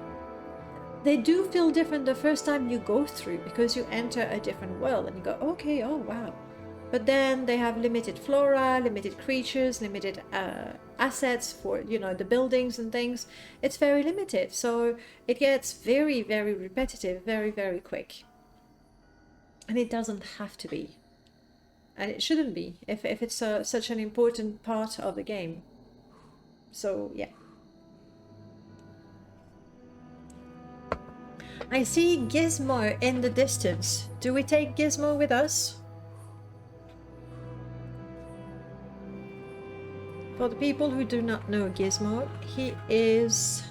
they do feel different the first time you go through, because you enter a different world and you go, okay, oh wow. But then they have limited flora, limited creatures, limited assets for, you know, the buildings and things. It's very limited, so it gets very, very repetitive, very, very quick. And it doesn't have to be. And it shouldn't be, if it's such an important part of the game. So, yeah. I see Gizmo in the distance. Do we take Gizmo with us? For the people who do not know Gizmo, he is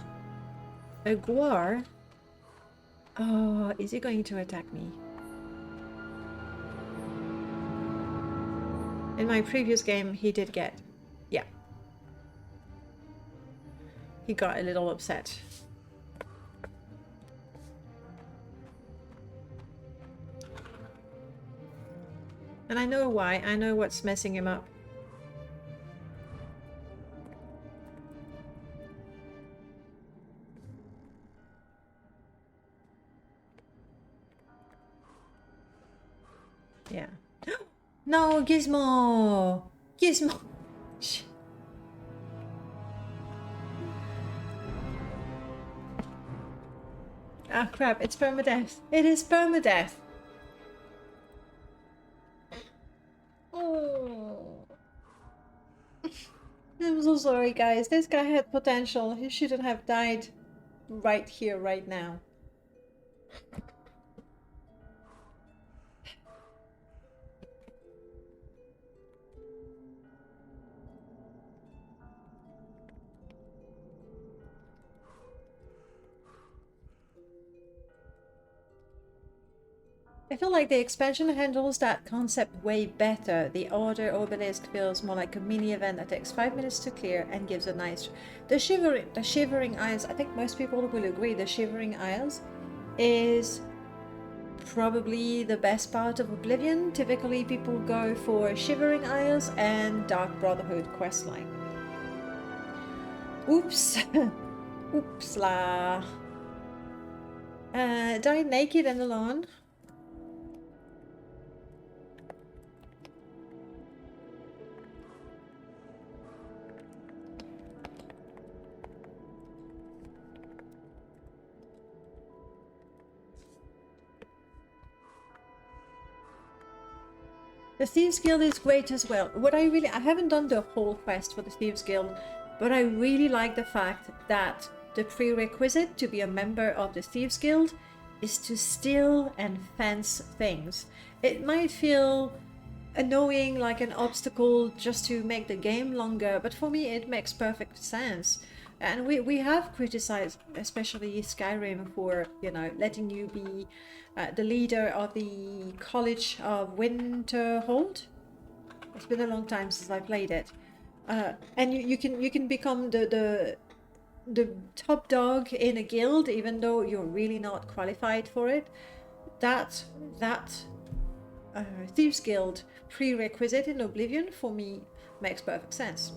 a Guar. Oh, is he going to attack me? In my previous game, he did get... yeah. He got a little upset. And I know why. I know what's messing him up. Yeah. No, Gizmo! Gizmo! Ah, crap, it's permadeath. It is permadeath! Oh. I'm so sorry, guys. This guy had potential. He shouldn't have died right here, right now. I feel like the expansion handles that concept way better. The Order Obelisk feels more like a mini event that takes 5 minutes to clear and gives a nice... The Shivering Isles, I think most people will agree, the Shivering Isles is probably the best part of Oblivion. Typically people go for Shivering Isles and Dark Brotherhood questline. Oops. Oops la. Die naked and alone. The Thieves Guild is great as well. I haven't done the whole quest for the Thieves Guild, but I really like the fact that the prerequisite to be a member of the Thieves Guild is to steal and fence things. It might feel annoying, like an obstacle just to make the game longer, but for me it makes perfect sense. And we have criticized especially Skyrim for, you know, letting you be the leader of the College of Winterhold. It's been a long time since I played it. And you can become the top dog in a guild even though you're really not qualified for it. That Thieves Guild prerequisite in Oblivion for me makes perfect sense.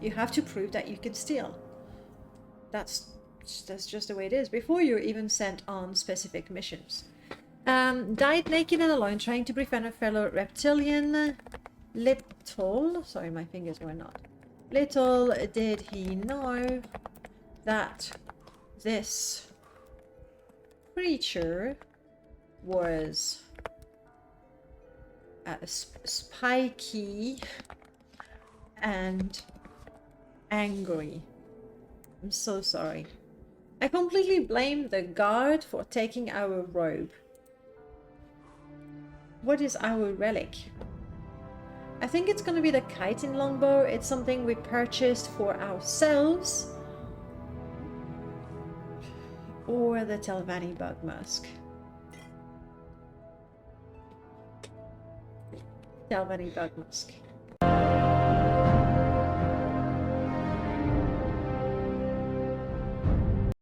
You have to prove that you can steal. That's just the way it is before you're even sent on specific missions. Died naked and alone trying to befriend a fellow reptilian. Sorry, my fingers were not. Little did he know that this creature was spiky and angry. I'm so sorry. I completely blame the guard for taking our robe. What is our relic? I think it's gonna be the chitin longbow. It's something we purchased for ourselves. Or the Telvanni bug musk. Telvanni bug musk.